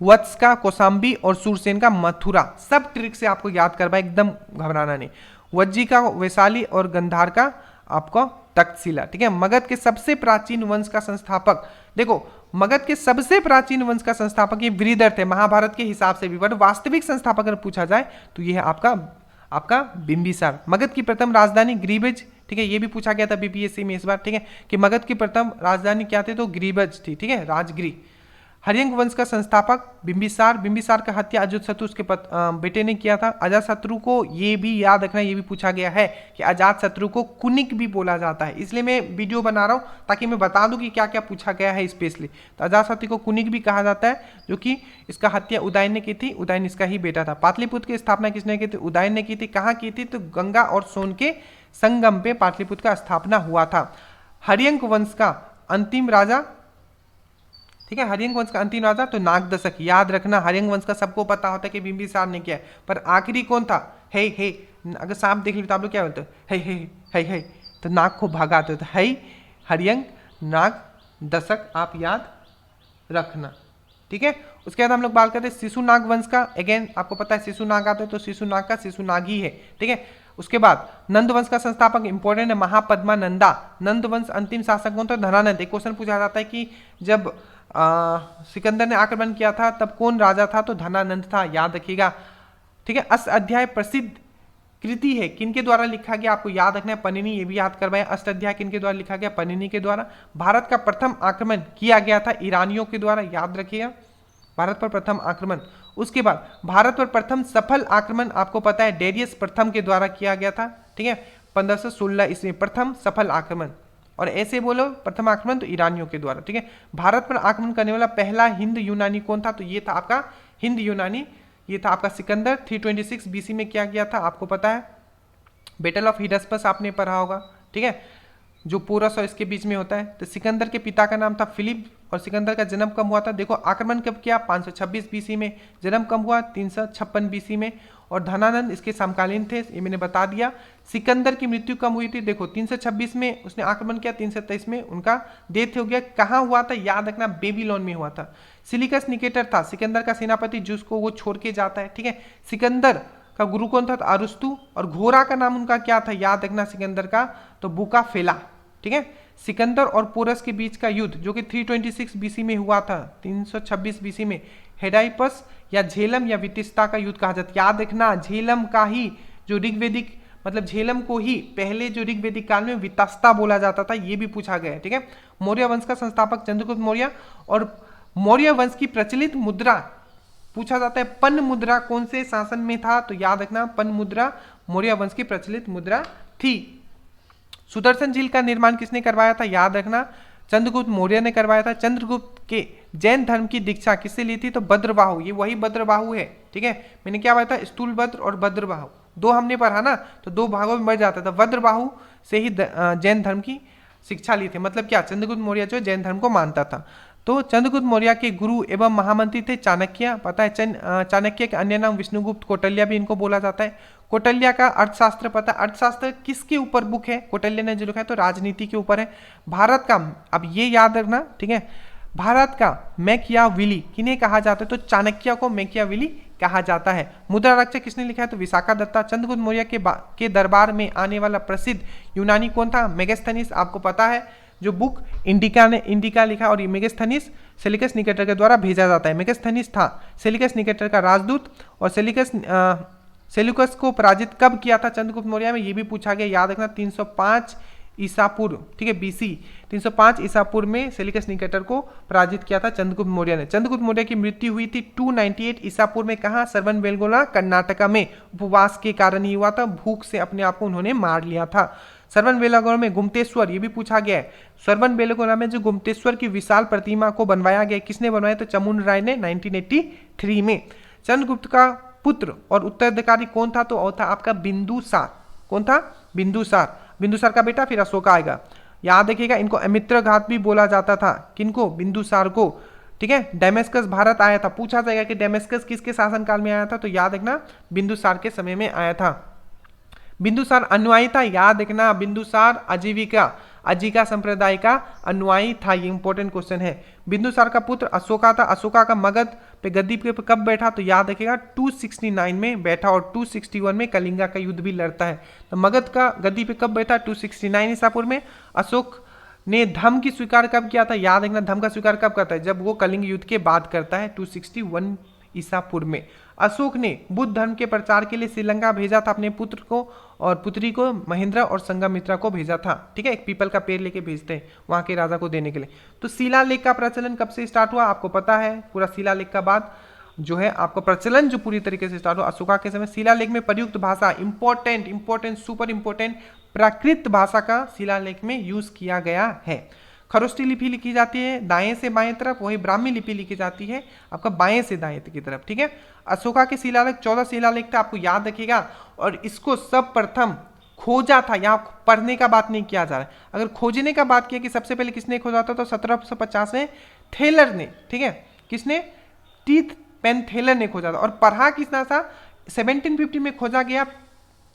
वत्स का कौशाम्बी, और सूरसेन का मथुरा। सब ट्रिक से आपको याद करवा, एकदम घबराना नहीं। वज्जी का वैशाली, और गंधार का आपको तक्षशिला, ठीक है। मगध के सबसे प्राचीन वंश का संस्थापक, देखो मगध के सबसे प्राचीन वंश का संस्थापक ये वृहदर थे महाभारत के हिसाब से भी, बट वास्तविक संस्थापक अगर पूछा जाए तो ये है आपका आपका बिंबिसार। मगध की प्रथम राजधानी ग्रीबज, ठीक है, ये भी पूछा गया था बीपीएससी में इस बार, ठीक है, कि मगध की प्रथम राजधानी क्या थी, तो ग्रीबज थी, ठीक है, राजगिरी। हर्यंक वंश का संस्थापक बिंबिसार। बिंबिसार का हत्या अजातशत्रु उसके बेटे ने किया था। अजातशत्रु को ये भी याद रखना, ये भी पूछा गया है कि अजातशत्रु को कुनिक भी बोला जाता है, इसलिए मैं वीडियो बना रहा हूँ ताकि मैं बता दूं कि क्या क्या पूछा गया है स्पेशली। तो अजातशत्रु को कुनिक भी कहा जाता है, जो कि इसका हत्या उदयन ने की थी, उदयन इसका ही बेटा था। पाटलिपुत्र की स्थापना किसने की थी, उदयन ने की थी। कहाँ की थी, तो गंगा और सोन के संगम पे पाटलिपुत्र का स्थापना हुआ था। हर्यंक वंश का अंतिम राजा, ठीक है, हर्यंक वंश का अंतिम राजा तो नागदशक। याद रखना, हर्यंक वंश का सबको पता होता है कि बिंबिसार ने किया है, पर आखिरी कौन था, हे हे। अगर सांप देख ली तो आप लोग क्या बोलते हैं, हे, तो नाग को भगाते तो है हर्यंक नागदशक, आप याद रखना, ठीक है। उसके बाद हम लोग बात करते हैं शिशुनाग वंश का। अगेन आपको पता है शिशुनाग आते हैं तो शिशुनाग का शिशुनाग ही है, ठीक है। उसके बाद नंद वंश का संस्थापक इंपॉर्टेंट है, महापद्मा नंदा। नंद वंश अंतिम शासक कौन था, धनानंद। एक क्वेश्चन पूछा जाता है कि जब सिकंदर ने आक्रमण किया था तब कौन राजा था, तो धनानंद था, याद रखिएगा, ठीक है। अष्ट अध्याय प्रसिद्ध कृति है, किनके द्वारा लिखा गया, आपको याद रखना है, पनिनी, ये भी याद करवाएं। अष्ट अध्याय किनके द्वारा लिखा गया, पनिनी के द्वारा। भारत का प्रथम आक्रमण किया गया था ईरानियों के द्वारा, याद रखिएगा, भारत पर प्रथम आक्रमण। उसके बाद भारत पर प्रथम सफल आक्रमण आपको पता है डेरियस प्रथम के द्वारा किया गया था, ठीक है, 1516 ईस्वी, प्रथम सफल आक्रमण। और ऐसे बोलो प्रथम आक्रमण तो ईरानियों के द्वारा, ठीक है। भारत पर आक्रमण करने वाला पहला हिंद यूनानी कौन था, तो ये था आपका हिंद यूनानी, ये था आपका सिकंदर। 326 बीसी में किया गया था, आपको पता है। बैटल ऑफ हिडस्पस आपने पढ़ा होगा, ठीक है, जो पोरस और इसके बीच में होता है। तो सिकंदर के पिता का नाम था फिलिप, और सिकंदर का जन्म कब हुआ था, देखो आक्रमण कब किया, 526 बीसी में, जन्म कब हुआ, 356 बीसी में। और धनानंद इसके समकालीन थे, ये मैंने बता दिया। सिकंदर की मृत्यु कब हुई थी, देखो 326 में उसने आक्रमण किया, 327 में उनका डेथ हो गया। कहाँ हुआ था, याद रखना, बेबीलोन में हुआ था। सिलिकस निकेटर था सिकंदर का सेनापति, जिसको वो छोड़ के जाता है, ठीक है। सिकंदर का गुरु कौन था, तो अरुस्तु। और घोड़ा का नाम उनका क्या था, याद रखना, सिकंदर का तो बुका फेला, ठीक है। सिकंदर और पोरस के बीच का युद्ध जो कि 326 बीसी में हुआ था, 326 बीसी में हेडाइपस या झेलम या वितिस्ता का युद्ध कहा जाता है। याद रखना, झेलम का ही जो ऋग्वेदिक, मतलब झेलम को ही पहले जो ऋग्वेदिक काल में वितस्ता बोला जाता था, ये भी पूछा गया है, ठीक है। मौर्य वंश का संस्थापक चंद्रगुप्त मौर्य। और मौर्य वंश की प्रचलित मुद्रा पूछा जाता है, पन मुद्रा कौन से शासन में था, तो याद रखना, पन मुद्रा मौर्य वंश की प्रचलित मुद्रा थी। सुदर्शन झील का निर्माण किसने करवाया था, याद रखना, चंद्रगुप्त मौर्य ने करवाया था। चंद्रगुप्त के जैन धर्म की दीक्षा किससे ली थी, तो भद्रबाहु, ये वही भद्रबाहु है, ठीक है। मैंने क्या बताया था, स्थूलभद्र और भद्रबाहु, दो हमने पढ़ा ना, तो दो भागों में बढ़ जाता था। भद्रबाहु से ही जैन धर्म की शिक्षा ली थी, मतलब क्या, चंद्रगुप्त मौर्य जो जैन धर्म को मानता था। तो चंद्रगुप्त मौर्य के गुरु एवं महामंत्री थे चाणक्य, पता है। चाणक्य के अन्य नाम विष्णुगुप्त, कौटिल्य भी इनको बोला जाता है। कौटिल्य का अर्थशास्त्र पता, अर्थशास्त्र किसके ऊपर बुक है, कौटिल्य ने जो लिखा है तो राजनीति के ऊपर है। भारत का, अब ये याद रखना, ठीक है, भारत का मैकियावेली किन्हें कहा जाता है, तो चाणक्य को मैकियावेली कहा जाता है। मुद्रा रक्षक किसने लिखा है, तो विशाखा दत्ता। चंद्रगुप्त मौर्य के दरबार में आने वाला प्रसिद्ध यूनानी कौन था, मेगास्थनीज, आपको पता है, जो बुक इंडिका लिखा, और मेगास्थनीज सेलिकस निकेटर के द्वारा भेजा जाता है। मेगास्थनीज था सेलिकस निकेटर का राजदूत, और सेल्यूकस को पराजित कब किया था चंद्रगुप्त मौर्य में, ये भी पूछा गया, याद रखना, 305 ईसा पूर्व, ठीक है, बीसी 305 ईसा पूर्व में सेलिकस निकेटर को पराजित किया था चंद्रगुप्त मौर्य ने। चंद्रगुप्त मौर्य की मृत्यु हुई थी 298 ईसा पूर्व में, कहाँ, श्रवणबेलगोला कर्नाटका में। उपवास के कारण ही हुआ था, भूख से अपने आप को उन्होंने मार लिया था। श्रवणबेलगोला में गुम्तेश्वर, ये भी पूछा गया है, श्रवणबेलगोला में जो गुम्तेश्वर की विशाल प्रतिमा को बनवाया गया, किसने बनवाया, तो चामुंड राय ने 1983 में। चंद्रगुप्त का पुत्र और उत्तराधिकारी कौन था, तो था आपका बिंदुसार। कौन था, बिंदुसार। बिंदुसार का बेटा फिर अशोका आएगा, याद रखिएगा। इनको अमित्रघात भी बोला जाता था, किनको, बिंदुसार को, ठीक है। डेमेस्कस भारत आया था, पूछा जाएगा कि डेमेस्कस किसके शासनकाल में आया था, तो याद रखना, बिंदुसार के समय में आया था। बिंदुसार अनुयायी था, याद रखना, बिंदुसार अजीविका संप्रदाय का अनुयायी था, ये इंपॉर्टेंट क्वेश्चन है। बिंदुसार का पुत्र अशोका था, अशोका का मगध पे गद्दी पे कब बैठा, तो याद रखिएगा 269 में बैठा, और 261 में कलिंगा का युद्ध भी लड़ता है। तो मगध का गद्दी पे कब बैठा, 269 ईसा पूर्व में। अशोक ने धम्म की स्वीकार कब किया था, याद रखना, धम्म का स्वीकार कब करता है, जब वो कलिंग युद्ध के बाद करता है, 261 ईसा पूर्व में। अशोक ने बुद्ध धर्म के प्रचार के लिए श्रीलंका भेजा था अपने पुत्र को, और पुत्री को महेंद्र और संघमित्रा को भेजा था, ठीक है। एक पीपल का पेड़ लेके भेजते हैं वहां के राजा को देने के लिए। तो शिलालेख का प्रचलन कब से स्टार्ट हुआ आपको पता है, पूरा शिलालेख का बाद जो है आपका प्रचलन जो पूरी तरीके से स्टार्ट हुआ अशोका के समय। शिलालेख में प्रयुक्त भाषा इंपॉर्टेंट सुपर इंपॉर्टेंट प्राकृत भाषा का शिलालेख में यूज किया गया है। खरोष्ठी लिपि लिखी जाती है दाएं से बाएं तरफ, वही ब्राह्मी लिपि लिखी जाती है आपका बाएं से दाएं की तरफ, ठीक है। अशोका के शिलालेख 14 शिलालेख था, आपको याद रखिएगा। और इसको सब प्रथम खोजा था, यहाँ पढ़ने का बात नहीं किया जा रहा है। अगर खोजने का बात किया कि सबसे पहले किसने खोजा था, तो 1750 में थेलर ने, ठीक है। किसने? टीथ पेन थेलर ने खोजा था। और पढ़ा किसना था? 1750 में खोजा गया,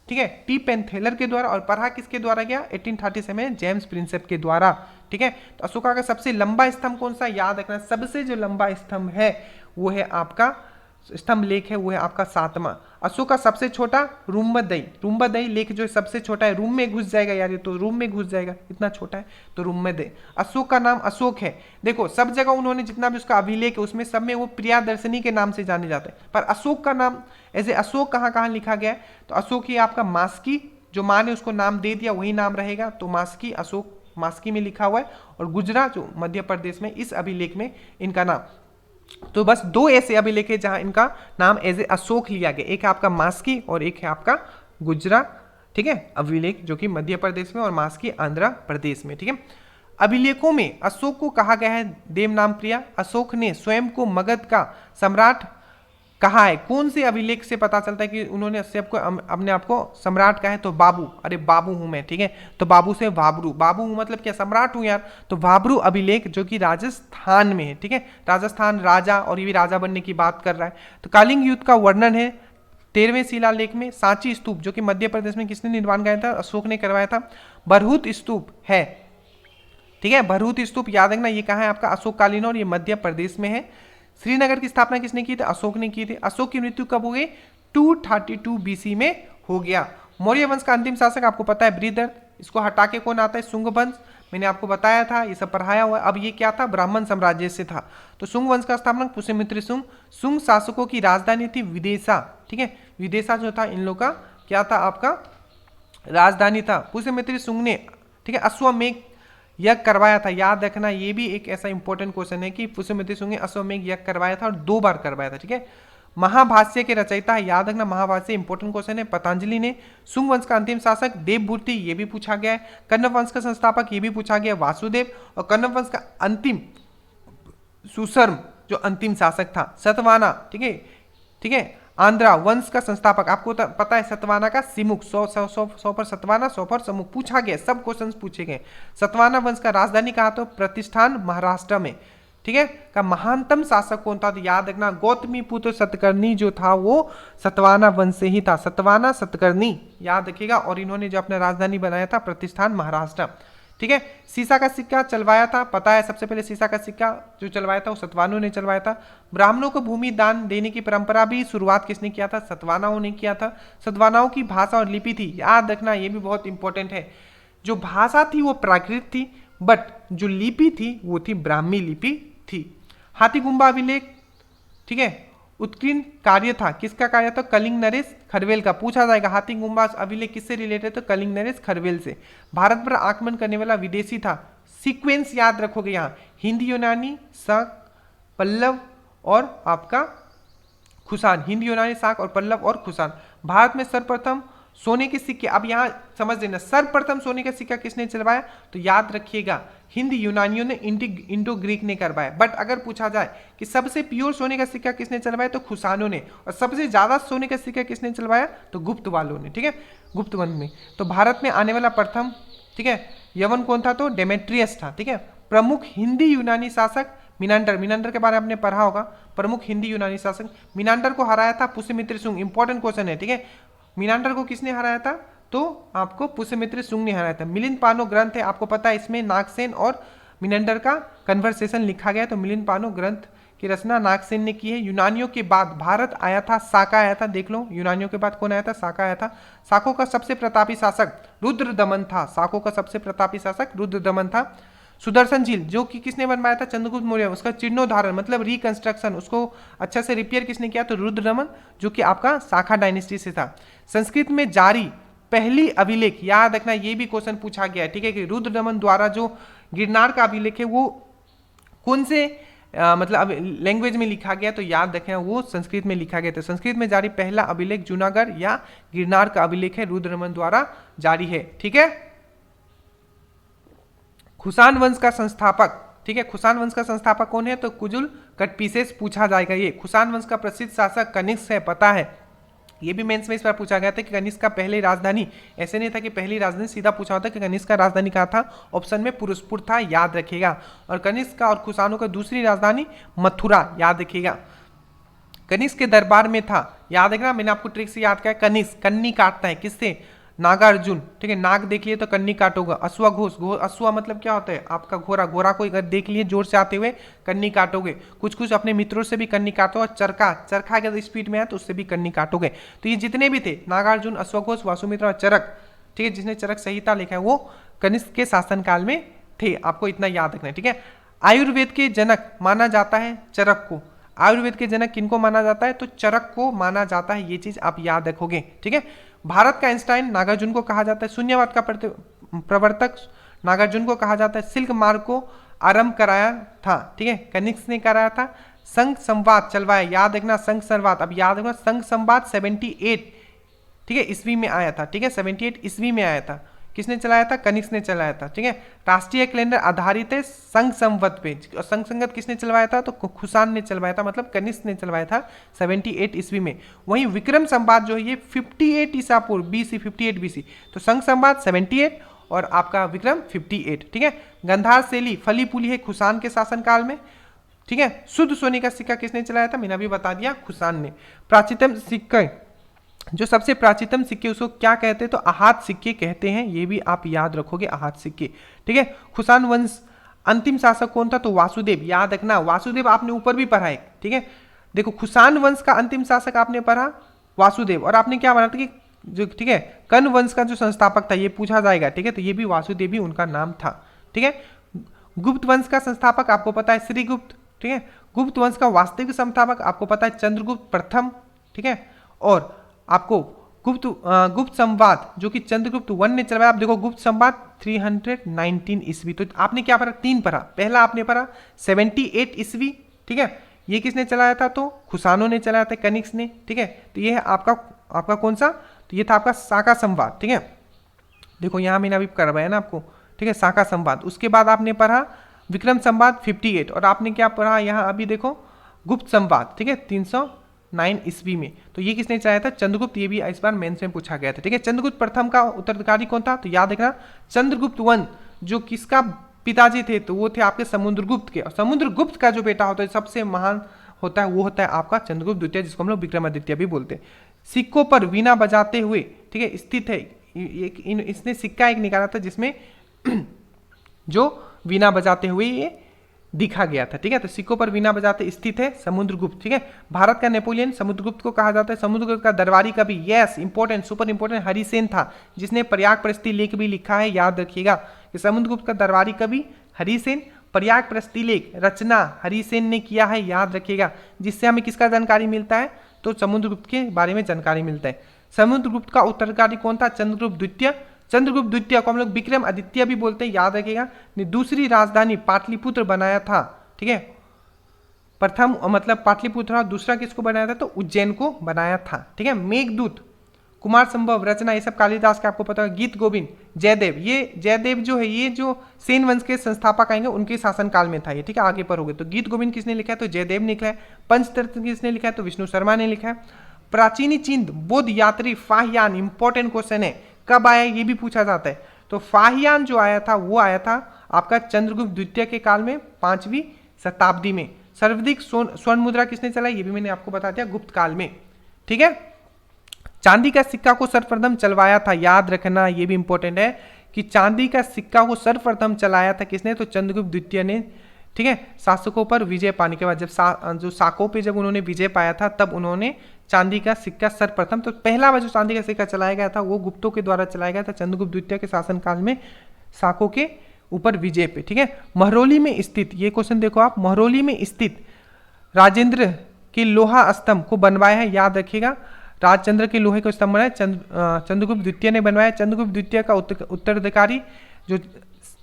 ठीक है, टी पेन थेलर के द्वारा। और पढ़ा किसके द्वारा गया? 1837 में जेम्स प्रिंसेप के द्वारा, ठीक है। तो अशोका का सबसे लंबा स्तंभ कौन सा? याद रखना, सबसे जो लंबा स्तंभ है वो है आपका स्तंभ लेख है, वो है आपका 7वां। अशोक का सबसे छोटा रुम्बदई लेख जो सबसे छोटा है, रूम में घुस जाएगा यार, ये तो रूम में घुस जाएगा, इतना छोटा है, तो रुम्बदई। अशोक का नाम अशोक है, देखो सब जगह उन्होंने जितना भी उसका अभिलेख है उसमें सब में वो प्रियादर्शनी के नाम से जाने जाते हैं, पर अशोक का नाम एज ए अशोक कहाँ कहाँ लिखा गया है? तो अशोक ही आपका मास्की, जो माँ ने उसको नाम दे दिया वही नाम रहेगा, तो मास्की, अशोक मास्की में लिखा हुआ है। और गुजरात जो मध्य प्रदेश में इस अभिलेख में इनका नाम, तो बस 2 ऐसे अभिलेख है जहां इनका नाम एज ए अशोक लिया गया, एक है आपका मास्की और एक है आपका गुजरात, ठीक है, अभिलेख जो कि मध्य प्रदेश में और मास्की आंध्र प्रदेश में, ठीक है। अभिलेखों में अशोक को कहा गया है देव नाम प्रिया। अशोक ने स्वयं को मगध का सम्राट कहा है, कौन से अभिलेख से पता चलता है कि उन्होंने सबको अपने आप को सम्राट कहा है? तो बाबू, अरे बाबू हूं मैं, ठीक है, तो बाबू से वाबरू, बाबू हूं मतलब क्या? सम्राट हूं यार, तो वाबरू अभिलेख जो कि राजस्थान में है, ठीक है, राजस्थान राजा, और ये भी राजा बनने की बात कर रहा है। तो कालिंग युद्ध का वर्णन है 13वें शिलालेख में। सांची स्तूप जो कि मध्य प्रदेश में किसने निर्माण कराया था? अशोक ने करवाया था। बरहुत स्तूप है, ठीक है, बरहुत स्तूप याद रखना, ये कहाँ है आपका? अशोक कालीन, और ये मध्य प्रदेश में है। श्रीनगर की स्थापना किसने की थी? अशोक ने की थी। अशोक की मृत्यु कब हो गई? 232 BC में हो गया। मौर्य वंश का अंतिम शासक आपको पता है बृहदर्थ, इसको हटा के कौन आता है? शुंग वंश, मैंने आपको बताया था, ये सब पढ़ाया हुआ है। अब ये क्या था? ब्राह्मण साम्राज्य से था। तो शुंग वंश का स्थापना पुष्यमित्र शुंग। शुंग शासकों की राजधानी थी विदेशा, ठीक है, विदेशा जो था इन लोग का क्या था? आपका राजधानी था। पुष्यमित्र शुंग ने, ठीक है, अश्वमेघ यज्ञ करवाया था, याद रखना, ये भी एक ऐसा इंपॉर्टेंट क्वेश्चन है कि पुष्यमित्र शुंग ने अश्वमेघ यज्ञ करवाया था और 2 बार करवाया था, ठीक है। महाभाष्य के रचयिता है, याद रखना, महाभाष्य इंपॉर्टेंट क्वेश्चन है। पतंजलि ने। शुंग वंश का अंतिम शासक देवभूति, ये भी पूछा गया है। कण्व वंश का संस्थापक, ये भी पूछा गया, वासुदेव। और कण्व वंश का अंतिम सुशर्म जो अंतिम शासक था, सतवाना, ठीक है, ठीक है, आंध्रा वंश का संस्थापक, आपको पता है सतवाना का सिमुख, 100 पर सतवाना, 100 पर समुख, पूछा गया, सब क्वेश्चंस पूछे गए। सतवाना वंश का राजधानी कहा? तो प्रतिष्ठान महाराष्ट्र में, ठीक है। का महानतम शासक कौन था? तो याद रखना, गौतमी पुत्र सतकर्णी जो था वो सतवाना वंश से ही था, सतवाना सतकर्णी, याद रखिएगा। और इन्होंने जो अपना राजधानी बनाया था प्रतिष्ठान महाराष्ट्र, ठीक है। सीसा का सिक्का चलवाया था, पता है, सबसे पहले सीसा का सिक्का जो चलवाया था वो सतवानों ने चलवाया था। ब्राह्मणों को भूमि दान देने की परंपरा भी शुरुआत किसने किया था? सतवानाओं ने किया था। सतवानाओं की भाषा और लिपि थी, याद रखना, ये भी बहुत इंपॉर्टेंट है, जो भाषा थी वो प्राकृत थी, बट जो लिपि थी वो थी ब्राह्मी लिपि थी। हाथीगुम्बा अभिलेख, ठीक है, उत्कीर्ण कार्य था, किसका कार्य था? कलिंग नरेश खरवेल का। पूछा जाएगा हाथीगुम्बा अभिलेख किससे रिलेटेड? तो कलिंग नरेश खरवेल से। भारत पर आक्रमण करने वाला विदेशी था, सीक्वेंस याद रखोगे यहाँ, हिंद यूनानी, शाक, पल्लव और आपका खुशान, हिंद यूनानी, शाक और पल्लव और खुशान। भारत में सर्वप्रथम सोने के सिक्के, अब यहाँ समझ लेना, सर्वप्रथम सोने का सिक्का किसने चलवाया? तो याद रखिएगा हिंद यूनानियों ने, इंडो ग्रीक ने करवाया। बट अगर पूछा जाए कि सबसे प्योर सोने का सिक्का किसने चलवाया? तो खुशानों ने। और सबसे ज्यादा सोने का सिक्का किसने चलवाया? तो गुप्त वालों ने, ठीक है, गुप्त वंश में। तो भारत में आने वाला प्रथम, ठीक है, यवन कौन था? तो डेमेट्रियस था, ठीक है। प्रमुख हिंदी यूनानी शासक मिनांडर, मिनांडर के बारे में आपने पढ़ा होगा, प्रमुख हिंदी यूनानी शासक। मिनांडर को हराया था पुष्यमित्र शुंग, इंपॉर्टेंट क्वेश्चन है, ठीक है। मिनांडर को किसने हराया था? तो आपको पुष्यमित्र शुंग ने हराया था। मिलिंद पानो ग्रंथ है, आपको पता है, इसमें नागसेन और मिनांडर का कन्वर्सेशन लिखा गया। तो मिलिंद पानो ग्रंथ की रचना नागसेन ने की है। यूनानियों के बाद भारत आया था, साका आया था, देख लो, यूनानियों के बाद कौन आया था? साका आया था। साको का सबसे प्रतापी शासक रुद्रदमन था, साको का सबसे प्रतापी शासक रुद्रदमन था। सुदर्शन झील जो कि किसने बनवाया था, चंद्रगुप्त मौर्य, उसका जीर्णोद्धारण मतलब रिकंस्ट्रक्शन, उसको अच्छा से रिपेयर किसने किया, तो रुद्रदमन जो कि आपका शाखा डायनेस्टी से था। संस्कृत में जारी पहली अभिलेख, याद रखना ये भी क्वेश्चन पूछा गया है, ठीक है, कि रुद्रदमन द्वारा जो गिरनार का अभिलेख है वो कौन से मतलब लैंग्वेज में लिखा गया, तो याद रखें वो संस्कृत में लिखा गया था। संस्कृत में जारी पहला अभिलेख जूनागढ़ या गिरनार का अभिलेख है, रुद्रदमन द्वारा जारी है, ठीक है। खुसान वंश का संस्थापक, ठीक है, खुसान वंश का संस्थापक कौन है, तो कुजुल कटपीसेस पूछा जाएगा। ये खुसान वंश का प्रसिद्ध शासक कनिष्क है, पता है, ये भी मेंस में इस बार पूछा गया था कि कनिष्क का पहली राजधानी, ऐसे नहीं था कि पहली राजधानी, सीधा पूछा होता कि कनिष्क का राजधानी कहाँ था, ऑप्शन में पुरुषपुर था, याद रखिएगा। और कनिष्क का और कुषाणों का दूसरी राजधानी मथुरा, याद रखिएगा। कनिष्क के दरबार में था, याद रखना, मैंने आपको ट्रिक से याद किया, कनिष्क कन्नी काटता है किससे, नागार्जुन, ठीक है, नाग देख लिए तो कन्नी काटोगा। अश्वघोष, अश्वा मतलब क्या होता है आपका घोड़ा, घोड़ा को अगर देख लिए जोर से आते हुए कन्नी काटोगे। कुछ कुछ अपने मित्रों से भी कन्नी काटो, और चरखा, चरखा अगर स्पीड में है तो उससे भी कन्नी काटोगे। तो ये जितने भी थे, नागार्जुन, अश्वघोष, वासुमित्र और चरक, ठीक है, जिसने चरक संहिता लिखा है वो कनिष्क के शासनकाल में थे, आपको इतना याद रखना है, ठीक है। आयुर्वेद के जनक माना जाता है चरक को, आयुर्वेद के जनक किनको माना जाता है, तो चरक को माना जाता है, ये चीज आप याद रखोगे, ठीक है। भारत का आइंस्टाइन नागार्जुन को कहा जाता है, शून्यवाद का प्रवर्तक नागार्जुन को कहा जाता है, सिल्क मार्ग को आरंभ कराया था, ठीक है, कनिष्क ने कराया था। संघ संवाद चलवाया, याद रखना, संघ संवाद, अब याद रखना, संघ संवाद 78, ठीक है, ईस्वी में आया था, ठीक है, 78 ईस्वी में आया था। किसने चलाया था, कनिष्क ने चलाया था, ठीक है। राष्ट्रीय कैलेंडर आधारित है संघ संवत पे, और संघ संगत किसने चलवाया था, तो खुसान ने चलवाया था, मतलब कनिष्क ने चलवाया था 78 ईस्वी में। वहीं विक्रम संवाद जो है ये 58 ईसा पूर्व, बीसी, 58 बीसी, तो संघ संवाद 78 और आपका विक्रम 58, ठीक है। गंधार शैली फली फूली है खुसान के शासनकाल में, ठीक है। शुद्ध सोने का सिक्का किसने चलाया था, मैंने अभी बता दिया, खुसान ने। प्राचीनतम सिक्के, जो सबसे प्राचीनतम सिक्के उसको क्या कहते हैं, तो आहत सिक्के कहते हैं, ये भी आप याद रखोगे, आहत सिक्के, ठीक है। खुसान वंश अंतिम शासक कौन था, तो वासुदेव, याद रखना, वासुदेव आपने ऊपर भी पढ़ा है, ठीक है। देखो खुसान वंश का अंतिम शासक आपने पढ़ा वासुदेव, और आपने क्या पढ़ा था कि जो, ठीक है, कर्ण वंश का जो संस्थापक था, ये पूछा जाएगा, ठीक है, तो ये भी वासुदेव ही उनका नाम था, ठीक है। गुप्त वंश का संस्थापक आपको पता है श्रीगुप्त, ठीक है। गुप्त वंश का वास्तविक संस्थापक आपको पता है चंद्रगुप्त प्रथम, ठीक है। और आपको गुप्त संवाद जो कि चंद्रगुप्त वन ने चलवाया, आप देखो गुप्त संवाद 319 ईस्वी, तो आपने क्या पढ़ा, 3 पढ़ा, पहला आपने पढ़ा 78 ईस्वी, ठीक है, ये किसने चलाया था, तो खुसानों ने चलाया था, कनिष्क ने, ठीक है। तो ये है आपका कौन सा, तो ये था आपका शाका संवाद, ठीक है। देखो यहाँ मैंने अभी करवाया ना आपको, ठीक है, शाका संवाद। उसके बाद आपने पढ़ा विक्रम संवाद 58, और आपने क्या पढ़ा यहाँ अभी देखो गुप्त संवाद, ठीक है, 309 ईस्वी में, तो ये किसने चलाया था, चंद्रगुप्त, ये भी इस बार मेंस में पूछा गया था, ठीक है। चंद्रगुप्त प्रथम का उत्तराधिकारी कौन था, तो याद रखना चंद्रगुप्त वन जो किसका पिताजी थे, तो वो थे आपके समुद्रगुप्त के, और समुद्रगुप्त का जो बेटा होता है सबसे महान होता है वो होता है आपका चंद्रगुप्त द्वितीय, जिसको हम लोग विक्रमादित्य भी बोलते हैं। सिक्कों पर वीणा बजाते हुए, ठीक है, स्थित है, इसने सिक्का एक निकाला था जिसमें जो वीणा बजाते हुए ये दिखा गया था, ठीक है। तो सिक्कों पर वीणा बजाते स्थित है समुद्रगुप्त, ठीक है। भारत का नेपोलियन समुद्रगुप्त को कहा जाता है। समुद्रगुप्त का दरबारी कवि, yes important, super important, Harisena था, जिसने प्रयाग प्रस्ती लेख भी लिखा है, याद रखिएगा कि समुद्रगुप्त का दरबारी कवि हरिसेन, प्रयाग प्रस्ती लेख रचना हरिसेन ने किया है, याद रखिएगा। जिससे हमें किसका जानकारी मिलता है, तो समुद्रगुप्त के बारे में जानकारी मिलता है। समुद्रगुप्त का उत्तराधिकारी कौन था, चंद्रगुप्त द्वितीय। चंद्रगुप्त द्वितीय को हम लोग विक्रम आदित्य भी बोलते हैं, याद रखिएगा। ने दूसरी राजधानी पाटलिपुत्र बनाया था, ठीक है। प्रथम मतलब पाटलिपुत्र, दूसरा किसको बनाया था, तो उज्जैन को बनाया था, ठीक है। मेघदूत, कुमार संभव रचना, ये सब कालिदास का आपको पता है। गीत गोविंद, जयदेव, ये जयदेव जो है ये जो सेन वंश के संस्थापक आएंगे उनके शासनकाल में था ये, ठीक है। आगे पर हो गए, तो गीत गोविंद किसने लिखा है, तो जयदेव ने लिखा है। पंचतंत्र किसने लिखा है, तो विष्णु शर्मा ने लिखा है। प्राचीनी चीन बौद्ध यात्री फाहियान, इंपॉर्टेंट क्वेश्चन है, कब आया ये भी पूछा जाता है। तो फाहियान जो आया था वो आया था आपका चंद्रगुप्त द्वितीय के काल में, 5वीं शताब्दी में। सर्वाधिक स्वर्ण मुद्रा किसने चलाई, ये भी मैंने आपको बता दिया, गुप्त काल में, ठीक है। चांदी का सिक्का को सर्वप्रथम चलवाया था, याद रखना, ये भी इंपॉर्टेंट है कि चांदी का सिक्का को सर्वप्रथम चलाया था किसने, तो चंद्रगुप्त द्वितीय ने, ठीक है। शासकों पर विजय पाने के बाद, जब जो शाकों पे जब उन्होंने विजय पाया था तब उन्होंने चांदी का सिक्का सर्वप्रथम, तो पहला बार जो चांदी का सिक्का चलाया गया था वो गुप्तों के द्वारा चलाया गया था चंद्रगुप्त द्वितीय के शासनकाल में, शाकों के ऊपर विजय पे, ठीक है। महरौली में स्थित, ये क्वेश्चन देखो आप, महरौली में स्थित राजेंद्र के लोहा स्तंभ को बनवाया है, याद रखिएगा, राजचंद्र के लोहे को स्तंभ बनाया चंद्रगुप्त द्वितीय ने बनवाया। चंद्रगुप्त द्वितीय का उत्तराधिकारी जो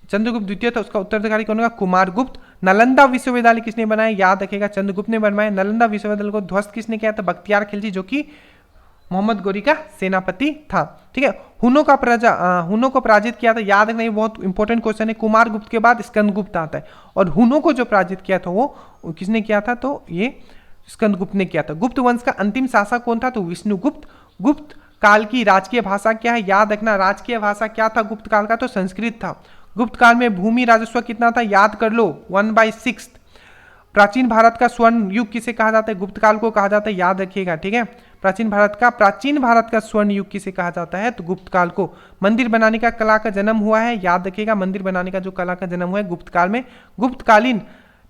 चंद्रगुप्त द्वितीय था उसका उत्तराधिकारी कौन होगा, कुमारगुप्त। नालंदा विश्वविद्यालय किसने बनाया, याद रखिएगा विश्वगुप्त ने बनवाया। नालंदा विश्वविद्यालय को ध्वस्त किसने किया था, बख्तियार खिलजी, जो कि मोहम्मद गौरी का सेनापति था, ठीक है। हुनों को पराजित किया था, याद रखना, ये बहुत इंपॉर्टेंट क्वेश्चन है। कुमारगुप्त के बाद स्कंदगुप्त आता है, और हुनों को जो पराजित किया था वो किसने किया था, तो ये स्कंदगुप्त ने किया था। गुप्त वंश का अंतिम शासक कौन था, तो विष्णुगुप्त। गुप्त काल की राजकीय भाषा क्या है, याद रखना, राजकीय भाषा क्या था गुप्त काल का, तो संस्कृत था। गुप्त काल में भूमि राजस्व कितना था, याद कर लो, 1/6। प्राचीन भारत का स्वर्ण युग किसे कहा जाता है, गुप्त काल को कहा जाता है, याद रखिएगा, ठीक है। प्राचीन भारत का स्वर्ण युग किसे कहा जाता है, तो गुप्त काल को। मंदिर बनाने का कला का जन्म हुआ है, याद रखिएगा, मंदिर बनाने का जो कला का जन्म हुआ है गुप्त काल में। गुप्तकालीन,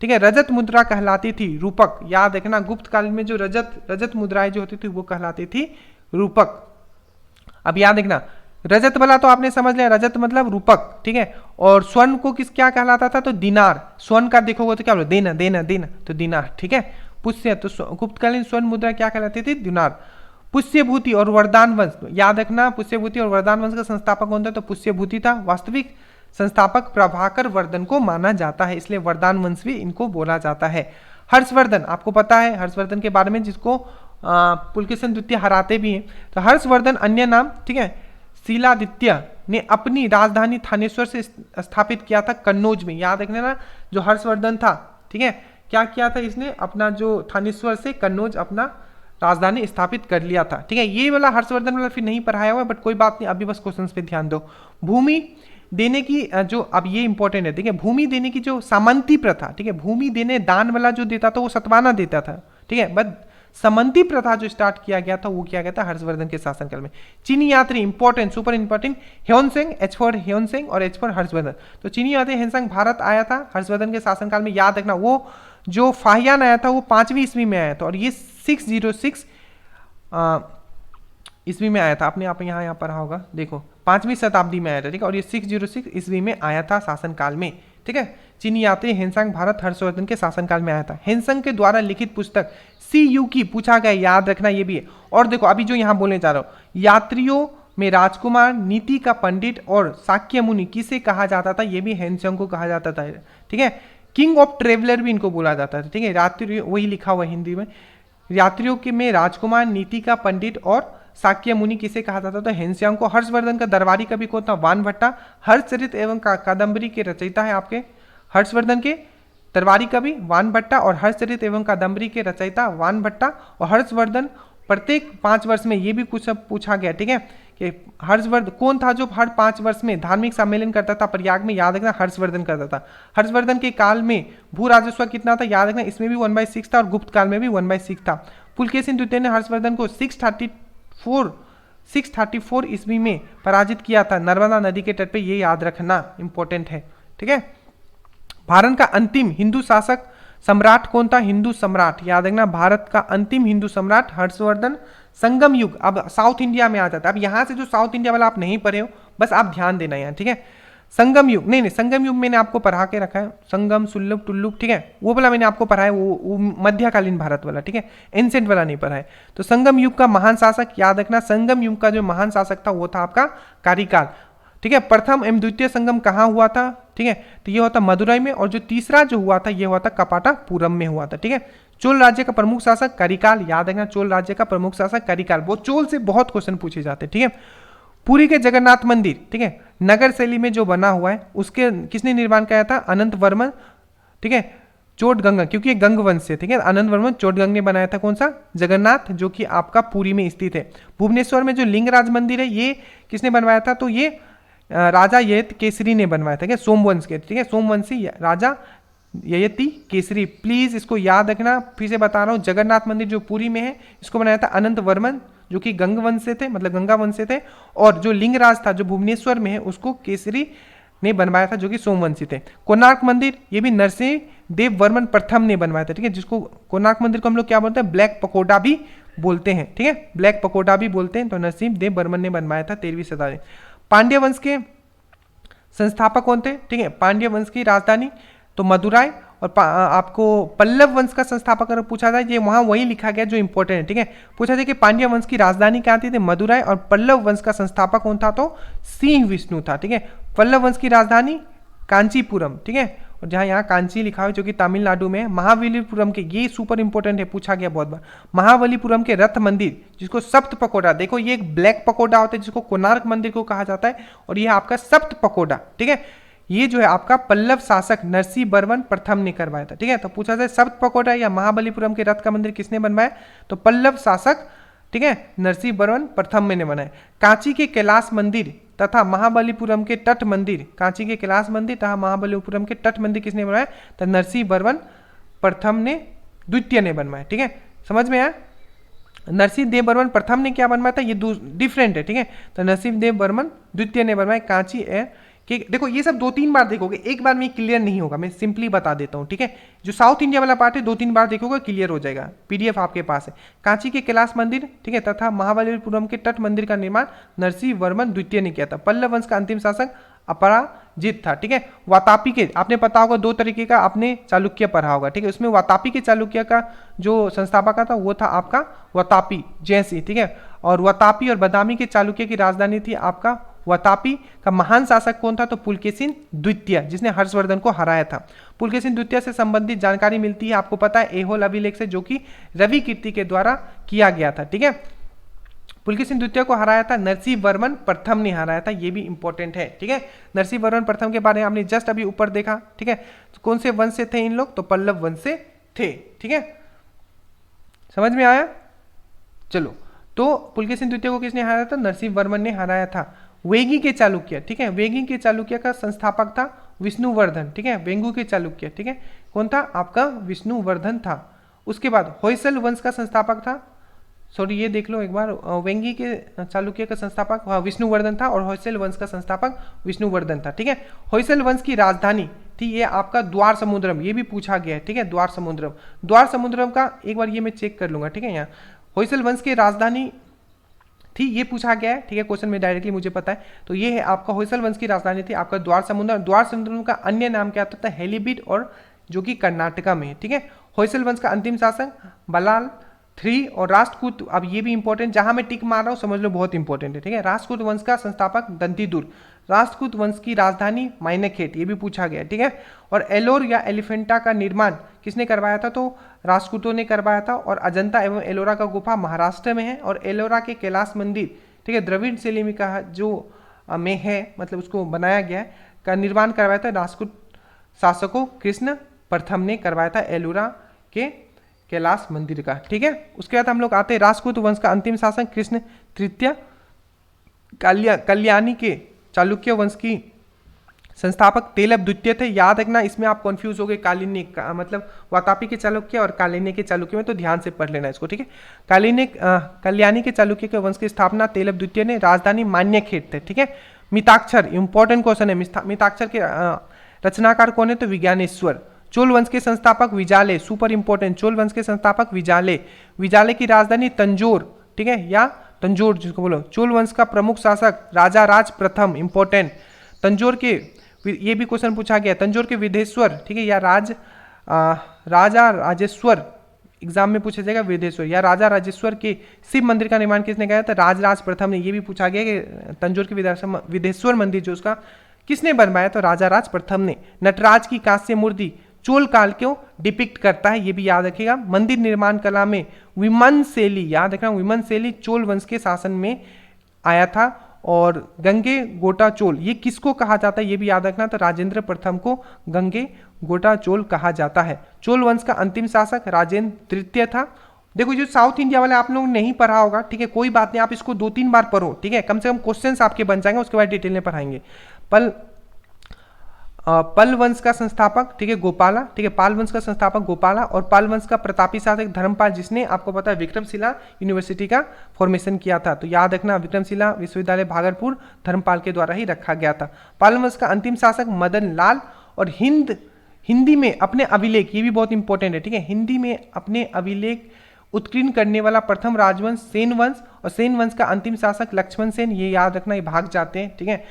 ठीक है, रजत मुद्रा कहलाती थी रूपक, याद रखना, गुप्त काल में जो रजत मुद्राएं जो होती थी वो कहलाती थी रूपक। अब याद रखना, रजत वाला तो आपने समझ लिया, रजत मतलब रूपक, ठीक है। और स्वर्ण को क्या कहलाता था, तो दिनार। स्वर्ण का देखोगे तो क्या बोलो, देना देना देना, तो दिनार, ठीक है। पुष्य, तो गुप्तकालीन स्वर्ण मुद्रा क्या कहलाती थी, दिनार। पुष्यभूति और वरदान वंश, याद रखना, पुष्यभूति और वरदान वंश का संस्थापक कौन था, तो पुष्यभूति था। वास्तविक संस्थापक प्रभाकर वर्धन को माना जाता है, इसलिए वरदान वंश भी इनको बोला जाता है। हर्षवर्धन, आपको पता है हर्षवर्धन के बारे में, जिसको पुलकेशिन द्वितीय हराते भी हैं। तो हर्षवर्धन अन्य नाम, ठीक है, शीलादित्य ने अपनी राजधानी थानेश्वर से स्थापित किया था कन्नौज में, याद रखना ना, जो हर्षवर्धन था, ठीक है, क्या किया था इसने, अपना जो थानेश्वर से कन्नौज अपना राजधानी स्थापित कर लिया था, ठीक है। ये वाला हर्षवर्धन वाला फिर नहीं पढ़ाया हुआ, बट कोई बात नहीं, अभी बस क्वेश्चंस पे ध्यान दो। भूमि देने की जो, अब ये इंपॉर्टेंट है, ठीक है, भूमि देने की जो सामंती प्रथा, ठीक है, भूमि देने दान वाला जो देता था वो सतवाना देता था, ठीक है, बट समंती प्रथा जो स्टार्ट किया गया था वो किया गया था हर्षवर्धन के शासनकाल में। चीनी यात्री, important, super important, Xuanzang, H for Xuanzang और एच फॉर हर्षवर्धन। तो चीनी यात्री ह्योनसेंग भारत आया था हर्षवर्धन के शासनकाल में, याद रखना, वो जो फाहियान आया था वो 5वीं ईस्वी में आया था, और ये 606 ईस्वी में आया था। आपने आप यहाँ पढ़ा होगा, देखो 5वीं शताब्दी में आया था, ठीक है, और ये 606 ईस्वी में आया था शासनकाल में, ठीक है। चीनी यात्री ह्वेनसांग भारत हर्षवर्धन के शासनकाल में आया था। ह्वेनसांग के द्वारा लिखित पुस्तक CU की पूछा गया, याद रखना ये भी है। और देखो अभी जो यहाँ बोलने जा रहा हूँ, यात्रियों में राजकुमार, नीति का पंडित और शाक्य मुनि किसे कहा जाता था, ये भी ह्वेनसांग को कहा जाता था, ठीक है। किंग ऑफ ट्रेवलर भी इनको बोला जाता था, ठीक है, यात्री, वही लिखा हुआ हिंदी में। यात्रियों के में राजकुमार, नीति का पंडित और शाक्य मुनि किसे कहा जाता था, ह्वेनसांग को। हर्षवर्धन का दरबारी कवि कौन था, वानभट्टा। हर्षचरित एवं कादम्बरी के रचयिता है आपके हर्षवर्धन के दरबारी कवि वानभट्टा, और हर्षचरित एवं कादम्बरी के रचयिता वानभट्टा। और हर्षवर्धन प्रत्येक 5 वर्ष में, ये भी कुछ पूछा गया, ठीक है, कि हर्षवर्धन कौन था जो हर 5 वर्ष में धार्मिक सम्मेलन करता था प्रयाग में, याद रखना, हर्षवर्धन करता था। हर्षवर्धन के काल में भू राजस्व कितना था, याद रखना, इसमें भी 1/6 था, और गुप्त काल में भी 1/6 था। पुलकेशिन द्वितीय ने हर्षवर्धन को 634 ईस्वी में पराजित किया था नर्मदा नदी के तट पे, ये याद रखना इंपॉर्टेंट है, ठीक है। भारत का अंतिम हिंदू शासक सम्राट कौन था, हिंदू सम्राट, याद रखना, भारत का अंतिम हिंदू सम्राट हर्षवर्धन। संगम युग, अब साउथ इंडिया में आ जाता है। अब यहाँ से जो साउथ इंडिया वाला आप नहीं पढ़े हो, बस आप ध्यान देना यहाँ, ठीक है। संगम युग, नहीं, संगम युग मैंने आपको पढ़ा के रखा है, संगम, सुल्लभ, टुल्लुक, ठीक है, वो वाला मैंने आपको पढ़ा है, वो मध्यकालीन भारत वाला, ठीक है, एंसेंट वाला नहीं पढ़ा है। तो संगम युग का महान शासक, याद रखना, संगम युग का जो महान शासक था वो था आपका कारिकाल, ठीक है। प्रथम एवं द्वितीय संगम कहाँ हुआ था, ठीक है, तो ये हुआ था मदुरई में, और जो तीसरा जो हुआ था ये हुआ था कपाटापुरम में हुआ था, ठीक है। चोल राज्य का प्रमुख शासक करिकाल, याद रखना, चोल राज्य का प्रमुख शासक करिकाल। वो चोल से बहुत क्वेश्चन पूछे जाते हैं, ठीक है। पुरी के जगन्नाथ मंदिर, ठीक है, नगर शैली में जो बना हुआ है, उसके किसने निर्माण किया था, अनंत वर्मन, ठीक है, चोटगंगा, क्योंकि ये गंग वंश से, ठीक है, अनंत वर्मन चोटगंग ने बनाया था, कौन सा, जगन्नाथ, जो कि आपका पुरी में स्थित है। भुवनेश्वर में जो लिंगराज मंदिर है ये किसने बनवाया था, तो ये राजा ययति केसरी ने बनवाया था, सोमवंश के, ठीक है, सोमवंशी राजा ययति केसरी। प्लीज इसको याद रखना, फिर से बता रहा हूँ, जगन्नाथ मंदिर जो पुरी में है इसको बनाया था अनंत वर्मन, जो कि गंग वंश से थे, मतलब गंगा वंश से थे। और जो लिंगराज था जो भुवनेश्वर में है उसको केसरी ने बनवाया था, जो कि सोमवंशी थे। कोणार्क मंदिर ये भी नरसिंह देव वर्मन प्रथम ने बनवाया था, ठीक है, जिसको कोणार्क मंदिर को हम लोग क्या बोलते हैं, ब्लैक पकोडा भी बोलते हैं, ठीक है, ब्लैक पकोडा भी बोलते हैं। तो नरसिंह देव वर्मन ने बनवाया था 13वीं शताब्दी। पांड्य वंश के संस्थापक कौन थे, ठीक है, पांड्य वंश की राजधानी तो मदुराई, और आपको पल्लव वंश का संस्थापक अगर पूछा जाए, ये वहां वही लिखा गया जो इंपॉर्टेंट है, ठीक है, पूछा जाए कि पांड्य वंश की राजधानी क्या थी, मदुराई, और पल्लव वंश का संस्थापक कौन था, तो सिंह विष्णु था, ठीक है। पल्लव वंश की राजधानी कांचीपुरम, ठीक है, और जहां यहाँ कांची लिखा हुआ है जो कि तमिलनाडु में है। महाबलीपुरम के, ये सुपर इंपॉर्टेंट है, पूछा गया बहुत बार, महाबलीपुरम के रथ मंदिर जिसको सप्त पकोड़ा, देखो ये एक ब्लैक पकोड़ा होता है जिसको कोणार्क मंदिर को कहा जाता है, और ये आपका सप्त पकोड़ा, ठीक है, ये जो है आपका पल्लव शासक नरसिंह वर्मन प्रथम ने करवाया था, ठीक है। तो पूछा जाए सप्त पकोड़ा या महाबलीपुरम के रथ का मंदिर किसने बनवाया, तो पल्लव शासक, ठीक है, नरसिंह वर्मन प्रथम ने बनाया। कांची के कैलाश मंदिर तथा महाबलीपुरम के तट मंदिर, कांची के कैलाश मंदिर तथा महाबलीपुरम के तट मंदिर किसने बनवाया, तो नरसिंह वर्मन प्रथम ने, द्वितीय ने बनवाया, ठीक है, समझ में आया। नरसिंह देव वर्मन प्रथम ने क्या बनवाया था, ये डिफरेंट है, ठीक है, तो नरसिंह देव वर्मन द्वितीय ने बनवाया कांची कि देखो ये सब 2-3 बार देखोगे, एक बार में क्लियर नहीं होगा, मैं सिंपली बता देता हूँ, ठीक है। जो साउथ इंडिया वाला पार्ट है 2-3 बार देखोगे क्लियर हो जाएगा, पीडीएफ आपके पास है। कांची के कैलाश मंदिर, ठीक है, तथा महाबलीपुरम के तट मंदिर का निर्माण नरसिंह वर्मन द्वितीय ने किया था। पल्लव वंश का अंतिम शासक अपराजित था, ठीक है। वातापी के, आपने पता होगा 2 तरीके का आपने चालुक्य पढ़ा होगा, ठीक है, उसमें वातापी के चालुक्य का जो संस्थापक था वो था आपका वातापी जयसिंह, ठीक है, और वातापी और बदामी के चालुक्य की राजधानी थी आपका वातापी का महान शासक कौन था, तो पुलकेशिन द्वितीय, जिसने हर्षवर्धन को हराया था। पुलकेशिन द्वितीय से संबंधित जानकारी मिलती है आपको पता है ऐहोल अभिलेख से, जो कि रवि कीर्ति के द्वारा किया गया था, ठीक है। पुलकेशिन द्वितीय को हराया था नरसिंह वर्मन प्रथम ने हराया था, ये भी इंपॉर्टेंट है, ठीक है। नरसिंह वर्मन प्रथम के बारे में आपने जस्ट अभी ऊपर देखा, ठीक है, तो कौन से वंश से थे इन लोग, तो पल्लव वंश से थे, ठीक है, समझ में आया। चलो, तो पुलकेशिन द्वितीय को किसने हराया था, नरसिंह वर्मन ने हराया था। वेगी के चालुक्य, ठीक है, वेगी के चालुक्य का संस्थापक था विष्णुवर्धन, ठीक है, वेंगु के चालुक्य, ठीक है, कौन था आपका विष्णुवर्धन था। उसके बाद होयसल वंश का संस्थापक था, सॉरी ये देख लो एक बार, वेंगी के चालुक्य का संस्थापक विष्णुवर्धन था, और होयसल वंश का संस्थापक विष्णुवर्धन था, ठीक है। होयसल वंश की राजधानी थी ये आपका द्वार समुद्रम, ये भी पूछा गया है, ठीक है, द्वार समुद्रम। द्वार समुद्रम का एक बार ये मैं चेक कर लूंगा, ठीक है, यहाँ होयसल वंश की राजधानी थी, ये पूछा गया है, ठीक है, क्वेश्चन में डायरेक्टली मुझे पता है, तो ये है आपका होयसल वंश की राजधानी थी आपका द्वार समुद्र। द्वार समुद्र का अन्य नाम क्या था, हेलीबीड, और जो कि कर्नाटका में है, ठीक है। होयसल वंश का अंतिम शासक बलाल 3 और राष्ट्रकूट, अब ये भी इंपॉर्टेंट, जहां मैं टिक मार रहा हूं समझ लो बहुत इंपॉर्टेंट है, ठीक है। राष्ट्रकूट वंश का संस्थापक दंतीदुर। राष्ट्रकूट वंश की राजधानी माइनखेट, ये भी पूछा गया, ठीक है। और एलोर या एलिफेंटा का निर्माण किसने करवाया था, तो राष्ट्रकूटों ने करवाया था। और अजंता एवं एलोरा का गुफा महाराष्ट्र में है, और एलोरा के कैलाश मंदिर, ठीक है, द्रविड़ शैली में कहा जो में है, मतलब उसको बनाया गया है, का निर्माण करवाया था राष्ट्रकूट शासकों कृष्ण प्रथम ने करवाया था एलोरा के कैलाश मंदिर का, ठीक है। उसके बाद हम लोग आते हैं राष्ट्रकूट वंश का अंतिम शासक कृष्ण तृतीय। कल्याणी के चालुक्य वंश की संस्थापक तेलव द्वितीय थे, याद रखना, इसमें आप कंफ्यूज हो गए, कालिनी का मतलब वातापी के चालुक्य और कालिनी के चालुक्य में, तो ध्यान से पढ़ लेना इसको, ठीक है। कल्याणी के चालुक्य के वंश की स्थापना तेलव द्वितीय ने, राजधानी मान्यखेट थे, ठीक है। मिताक्षर इंपॉर्टेंट क्वेश्चन है, मिताक्षर के रचनाकार कौन है, तो विज्ञानेश्वर। चोल वंश के संस्थापक विजाले, सुपर इंपॉर्टेंट, चोल वंश के संस्थापक विजाले। विजाले की राजधानी तंजोर, ठीक है, या तंजोर जिसको बोलो। चोल वंश का प्रमुख शासक राजा राज प्रथम, इंपॉर्टेंट। तंजोर के, ये भी क्वेश्चन पूछा गया, तंजोर के विदेश्वर, ठीक है, या राजा राजेश्वर, एग्जाम में पूछा जाएगा विदेश्वर, या राजा राजेश्वर के शिव मंदिर का निर्माण किसने किया था, राजराज प्रथम ने। ये भी पूछा गया कि तंजोर के विदेश्वर मंदिर जो उसका किसने बनवाया, तो राजा राज प्रथम ने। नटराज की कांस्य मूर्ति चोल काल को डिपिक्ट करता है, ये भी याद रखिएगा। मंदिर निर्माण कला में विमन शैली, याद रखना, विमन शैली चोल वंश के शासन में आया था। और गंगे गोटा चोल, ये किसको कहा जाता है, ये भी याद रखना, तो राजेंद्र प्रथम को गंगे गोटा चोल कहा जाता है। चोल वंश का अंतिम शासक राजेंद्र तृतीय था। देखो जो साउथ इंडिया वाले आप लोग नहीं पढ़ा होगा, ठीक है, कोई बात नहीं, आप इसको 2-3 बार पढ़ो, ठीक है, कम से कम क्वेश्चंस आपके बन जाएंगे, उसके बाद डिटेल में पढ़ाएंगे। पल वंश का संस्थापक, ठीक है, गोपाला, ठीक है, पाल वंश का संस्थापक गोपाला। और पाल वंश का प्रतापी शासक धर्मपाल, जिसने आपको पता है विक्रमशिला यूनिवर्सिटी का फॉर्मेशन किया था, तो याद रखना विक्रमशिला विश्वविद्यालय भागलपुर धर्मपाल के द्वारा ही रखा गया था। पाल वंश का अंतिम शासक मदन लाल। और हिंदी में अपने अभिलेख, ये भी बहुत इंपॉर्टेंट है, ठीक है, हिंदी में अपने अभिलेख उत्कीर्ण करने वाला प्रथम राजवंश सेन वंश। और सेन वंश का अंतिम शासक लक्ष्मण सेन, ये याद रखना, ये भाग जाते हैं, ठीक है।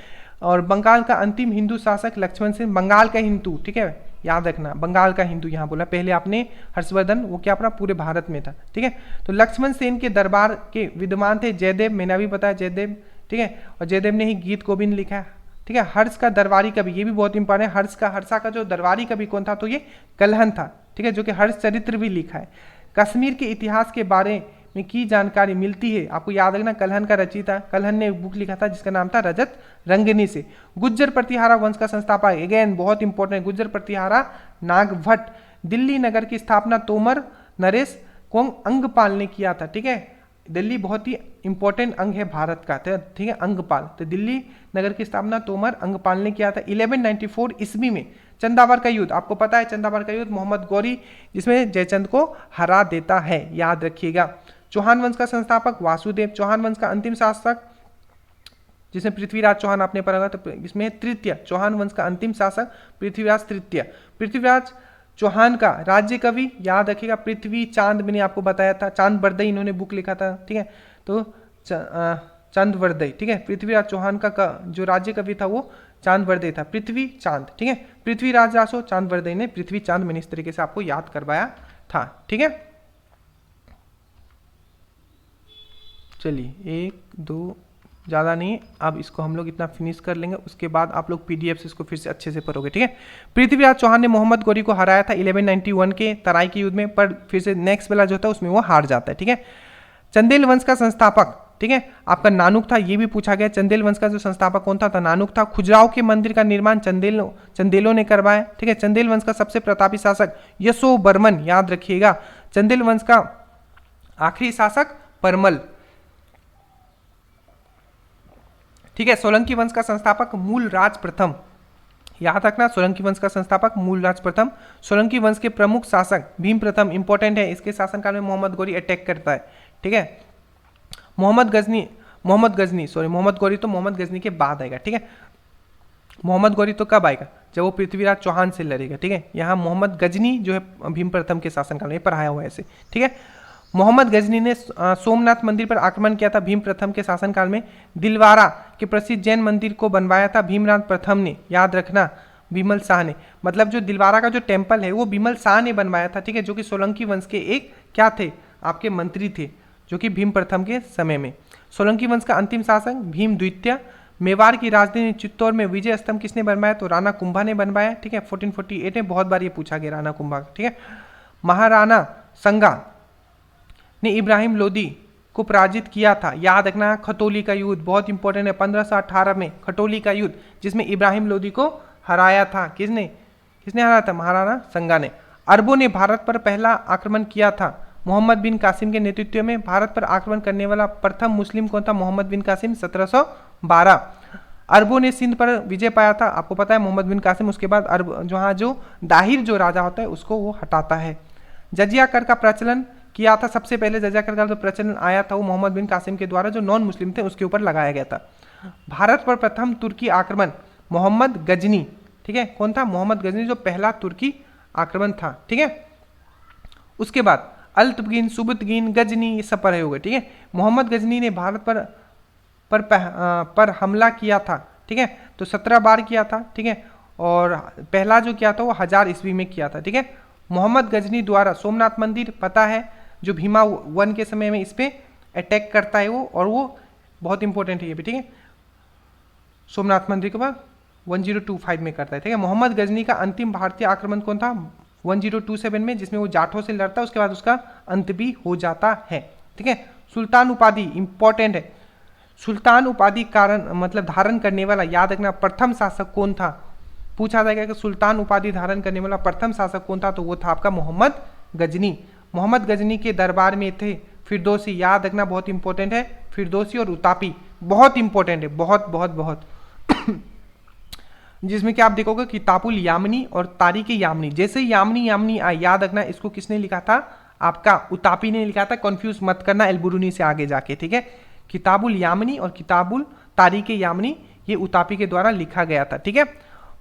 और बंगाल का अंतिम हिंदू शासक लक्ष्मण सेन, बंगाल का हिंदू, ठीक है, याद रखना, बंगाल का हिंदू यहाँ बोला, पहले आपने हर्षवर्धन, वो क्या पड़ा, पूरे भारत में था, ठीक है। तो लक्ष्मण सेन के दरबार के विद्वान थे जयदेव, मैंने अभी बताया जयदेव, ठीक है, और जयदेव ने ही गीत गोविंद लिखा है, ठीक है। हर्ष का दरबारी कवि, ये भी बहुत इंपॉर्टेंट है, हर्षा का जो दरबारी कवि कौन था, तो ये कल्हण था, ठीक है, जो कि हर्ष चरित्र भी लिखा है। कश्मीर के इतिहास के बारे में की जानकारी मिलती है, आपको याद रखना, कल्हण का रचयिता, कल्हण ने एक बुक लिखा था जिसका नाम था रजत रंगिनी से। गुज्जर प्रतिहारा वंश का संस्थापक, अगेन बहुत इंपॉर्टेंट है, गुज्जर प्रतिहारा नागभट्ट। दिल्ली नगर की स्थापना तोमर नरेश अंगपाल ने किया था, ठीक है। दिल्ली बहुत ही इंपॉर्टेंट अंग है भारत का, ठीक है, अंगपाल, तो दिल्ली नगर की स्थापना तोमर अंगपाल ने किया था। 1194 ईस्वी में चंदावर का युद्ध, आपको पता है चंदावर का युद्ध, मोहम्मद गौरी जिसमें जयचंद को हरा देता है, याद रखिएगा। चौहान वंश का संस्थापक वासुदेव, चौहान वंश का अंतिम शासक जिसमें पृथ्वीराज चौहान आपने पढ़ा, तो इसमें तृतीय, चौहान वंश का अंतिम शासक पृथ्वीराज तृतीय। पृथ्वीराज चौहान का राज्य कवि, याद रखिएगा, पृथ्वी चांद, मैंने आपको बताया था, चांद बरदई इन्होंने बुक लिखा था, ठीक है, तो चांद बरदई, ठीक है। पृथ्वीराज चौहान का जो राज्य कवि था वो चांद बरदई था, पृथ्वी चांद, ठीक है। पृथ्वीराज रासो चांद बरदई ने पृथ्वी चांद, मैंने इस तरीके से आपको याद करवाया था, ठीक है। चलिए 1 2 ज़्यादा नहीं, अब इसको हम लोग इतना फिनिश कर लेंगे, उसके बाद आप लोग पीडीएफ से इसको फिर से अच्छे से पढ़ोगे, ठीक है। पृथ्वीराज चौहान ने मोहम्मद गौरी को हराया था 1191 के तराई के युद्ध में, पर फिर से नेक्स्ट वाला जो था उसमें वो हार जाता है, ठीक है। चंदेल वंश का संस्थापक, ठीक है, आपका नानुक था, ये भी पूछा गया, चंदेल वंश का जो संस्थापक कौन था, तो नानुक था। खुजराहो के मंदिर का निर्माण चंदेलों ने करवाया, ठीक है। चंदेल वंश का सबसे प्रतापी शासक यशो बर्मन, याद रखिएगा। चंदेल वंश का आखिरी शासक परमल, ठीक है। सोलंकी वंश का संस्थापक मूलराज प्रथम, याद रखना, सोलंकी वंश का संस्थापक मूलराज प्रथम। सोलंकी वंश के प्रमुख शासक भीम प्रथम, इंपॉर्टेंट है, इसके शासनकाल में मोहम्मद गौरी अटैक करता है, ठीक है। मोहम्मद गौरी तो मोहम्मद गजनी के बाद आएगा, ठीक है। मोहम्मद गौरी तो कब आएगा, जब वो पृथ्वीराज चौहान से लड़ेगा, ठीक है। यहाँ मोहम्मद गजनी जो है भीम प्रथम के शासनकाल में पढ़ाया हुआ है ऐसे, ठीक है। मोहम्मद गजनी ने सोमनाथ मंदिर पर आक्रमण किया था भीम प्रथम के शासनकाल में। दिलवारा के प्रसिद्ध जैन मंदिर को बनवाया था भीमराव प्रथम ने, याद रखना, बिमल शाह ने, मतलब जो दिलवारा का जो टेम्पल है वो बिमल शाह ने बनवाया था, ठीक है, जो कि सोलंकी वंश के एक क्या थे, आपके मंत्री थे, जो कि भीम प्रथम के समय में। सोलंकी वंश का अंतिम शासक भीम द्वितीय। मेवाड़ की राजधानी चित्तौड़ में विजय स्तंभ किसने बनवाया, तो राणा कुंभा ने बनवाया, ठीक है, 1448 में, बहुत बार ये पूछा गया राणा कुंभा, ठीक है। महाराणा संगा ने इब्राहिम लोदी को पराजित किया था, याद रखना, खतौली का युद्ध बहुत इंपॉर्टेंट है, 1518 में खतौली का युद्ध, जिसमें इब्राहिम लोदी को हराया था, किसने हराया था, महाराणा संगा ने। अरबों ने भारत पर पहला आक्रमण किया था मोहम्मद बिन कासिम के नेतृत्व में। भारत पर आक्रमण करने वाला प्रथम मुस्लिम कौन था, मोहम्मद बिन कासिम, 1712। अरबों ने सिंध पर विजय पाया था, आपको पता है, मोहम्मद बिन कासिम। उसके बाद अरब जहाँ जो दाहिर जो राजा होता है उसको वो हटाता है। जजिया कर का प्रचलन किया था, सबसे पहले जजिया कर का जो प्रचलन आया था वो मोहम्मद बिन कासिम के द्वारा, जो नॉन मुस्लिम थे उसके ऊपर लगाया गया था। भारत पर प्रथम तुर्की आक्रमण मोहम्मद गजनी, ठीक है, कौन था, मोहम्मद गजनी, जो पहला तुर्की आक्रमण था, ठीक है। उसके बाद अल्तबगिन, सुबतगिन, गजनी, ये सब पढ़े हुए, ठीक है। मोहम्मद गजनी ने भारत पर हमला किया था, ठीक है, तो 17 बार किया था, ठीक है, और पहला जो किया था वो 1000 ईस्वी में किया था, ठीक है। मोहम्मद गजनी द्वारा सोमनाथ मंदिर, पता है, जो भीमा वन के समय में इस पे अटैक करता है वो, और वो बहुत इंपॉर्टेंट है ये भी, ठीक है, सोमनाथ मंदिर के बाद 1025 में करता है, ठीक है। मोहम्मद गजनी का अंतिम भारतीय आक्रमण कौन था, 1027 में, जिसमें वो जाठों से लड़ता है, उसके बाद उसका अंत भी हो जाता है, ठीक है। सुल्तान उपाधि इंपॉर्टेंट है, सुल्तान उपाधि कारण मतलब धारण करने वाला, याद रखना, प्रथम शासक कौन था, पूछा जाएगा कि सुल्तान उपाधि धारण करने वाला प्रथम शासक कौन था, तो वो था आपका मोहम्मद गजनी। मोहम्मद गजनी के दरबार में थे फिरदौसी, याद रखना, बहुत इंपॉर्टेंट है, फिरदौसी और उतापी बहुत इंपॉर्टेंट है, बहुत बहुत बहुत जिसमें कि आप देखोगे किताबुल यामनी और तारीख यामनी, जैसे यामनी आए, याद रखना, इसको किसने लिखा था, आपका उतापी ने लिखा था, कंफ्यूज मत करना एल्बुरुनी से आगे जाके, ठीक है। किताबुल यामनी और किताबुल तारीख यामनी ये उतापी के द्वारा लिखा गया था, ठीक है।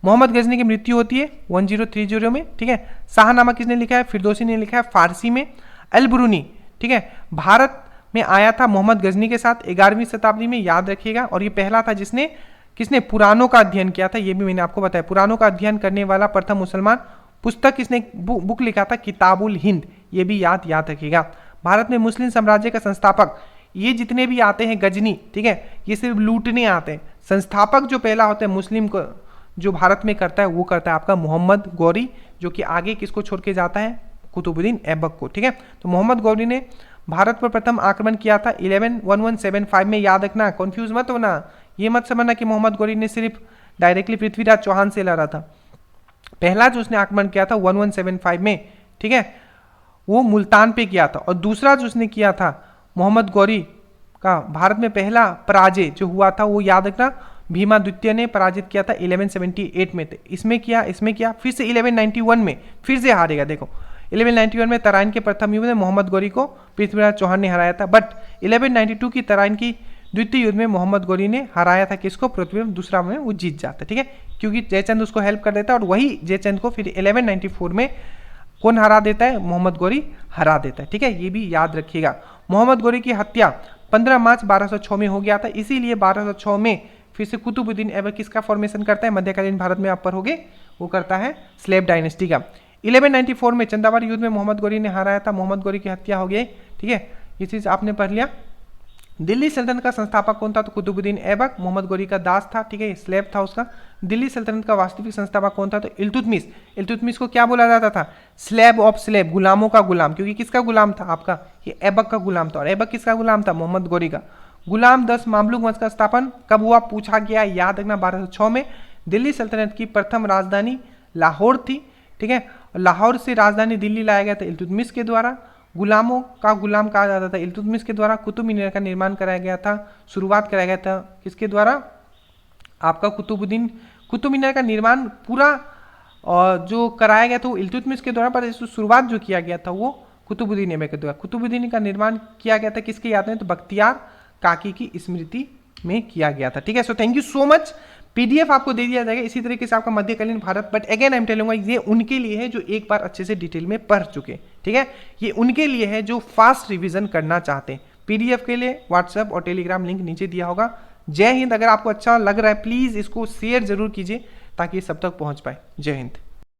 मोहम्मद गजनी की मृत्यु होती है 1030 में, ठीक है। शाहनामा किसने लिखा है, फिरदौसी ने लिखा है फारसी में। एल्बुरुनी, ठीक है, भारत में आया था मोहम्मद गजनी के साथ 11वीं शताब्दी में, याद रखिएगा, और ये पहला था जिसने किसने पुराणों का अध्ययन किया था, ये भी मैंने आपको बताया। पुराणों का अध्ययन करने वाला प्रथम मुसलमान। पुस्तक किसने बुक लिखा था, किताबुल हिंद, ये भी याद रखिएगा। भारत में मुस्लिम साम्राज्य का संस्थापक, ये जितने भी आते हैं गजनी, ठीक है, ये सिर्फ लूटने आते हैं। संस्थापक जो पहला होता है मुस्लिम को जो भारत में करता है वो करता है आपका मोहम्मद गौरी, जो कि आगे किसको छोड़ के जाता है, कुतुबुद्दीन ऐबक को, ठीक है। तो मोहम्मद गौरी ने भारत पर प्रथम आक्रमण किया था 1175 में, याद रखना, कंफ्यूज मत होना, ये मत समझना कि मोहम्मद गौरी ने सिर्फ डायरेक्टली पृथ्वीराज चौहान से लड़ा था। पहला जो उसने आक्रमण किया था 1175 में, ठीक है, वो मुल्तान पे किया था। और दूसरा जो उसने किया था मोहम्मद गौरी का भारत में पहला पराजय जो हुआ था वो याद रखना भीमा द्वितीय ने पराजित किया था 1178 में। इसमें किया फिर से 1191 में फिर से हारेगा। देखो 1191 में तराइन के प्रथम युद्ध में मोहम्मद गौरी को पृथ्वीराज चौहान ने हराया था, बट 1192 की तराइन की द्वितीय युद्ध में मोहम्मद गौरी ने हराया था किसको, पृथ्वी, दूसरा में वो जीत जाता, ठीक है, क्योंकि जयचंद उसको हेल्प कर देता है। और वही जयचंद को फिर 1194 में कौन हरा देता है, मोहम्मद गौरी हरा देता है, ठीक है, ये भी याद रखिएगा। मोहम्मद गौरी की हत्या 15 मार्च 1206 में हो गया था, इसीलिए 1206 में फिर से कुतुबुद्दीन ऐबक किसका फॉर्मेशन करता है, मध्यकालीन भारत में आप पढ़ोगे, वो करता है स्लेव डायनेस्टी का। 1194 में चंदावार युद्ध में मोहम्मद गौरी ने हराया था, मोहम्मद गौरी की हत्या हो गई, ठीक है, ये चीज आपने पढ़ लिया। दिल्ली सल्तनत का संस्थापक कौन था, तो कुतुबुद्दीन ऐबक, मोहम्मद गौरी का दास था, ठीक है, स्लेव था उसका। दिल्ली सल्तनत का वास्तविक संस्थापक कौन था, तो इल्तुतमिश। इल्तुतमिश को क्या बोला जाता था, स्लेब ऑफ स्लेब, गुलामों का गुलाम, क्योंकि किसका गुलाम था आपका, ये ऐबक का गुलाम था। और ऐबक किसका गुलाम था, मोहम्मद गौरी का गुलाम। 10 मामलुक वंश का स्थापन कब हुआ, पूछा गया, याद रखना 1206 में। दिल्ली सल्तनत की प्रथम राजधानी लाहौर थी, ठीक है, लाहौर से राजधानी दिल्ली लाया गया था इल्तुतमिश के द्वारा। गुलामों का गुलाम कहा जाता था इल्तुतमिश के द्वारा। कुतुब मीनार का निर्माण कराया गया था, शुरुआत कराया गया था किसके द्वारा, आपका कुतुब मीनार का निर्माण पूरा जो कराया गया था वो इल्तुतमिश के द्वारा, पर शुरुआत जो किया गया था वो कुतुबुद्दीन ऐबक के द्वारा। कुतुबुद्दीन का निर्माण किया गया था किसके याद में, तो बख्तियार काकी की स्मृति में किया गया था, ठीक है। So thank you so much. PDF आपको दे दिया जाएगा इसी तरीके से आपका मध्यकालीन Bharat, but again I am telling ये उनके लिए है जो एक बार अच्छे से डिटेल में पढ़ चुके, ठीक है, ये उनके लिए है जो फास्ट रिवीजन करना चाहते हैं। पीडीएफ के लिए व्हाट्सएप और टेलीग्राम लिंक नीचे दिया होगा। जय हिंद। अगर आपको अच्छा लग रहा है प्लीज इसको शेयर जरूर कीजिए ताकि सब तक पहुंच पाए। जय हिंद।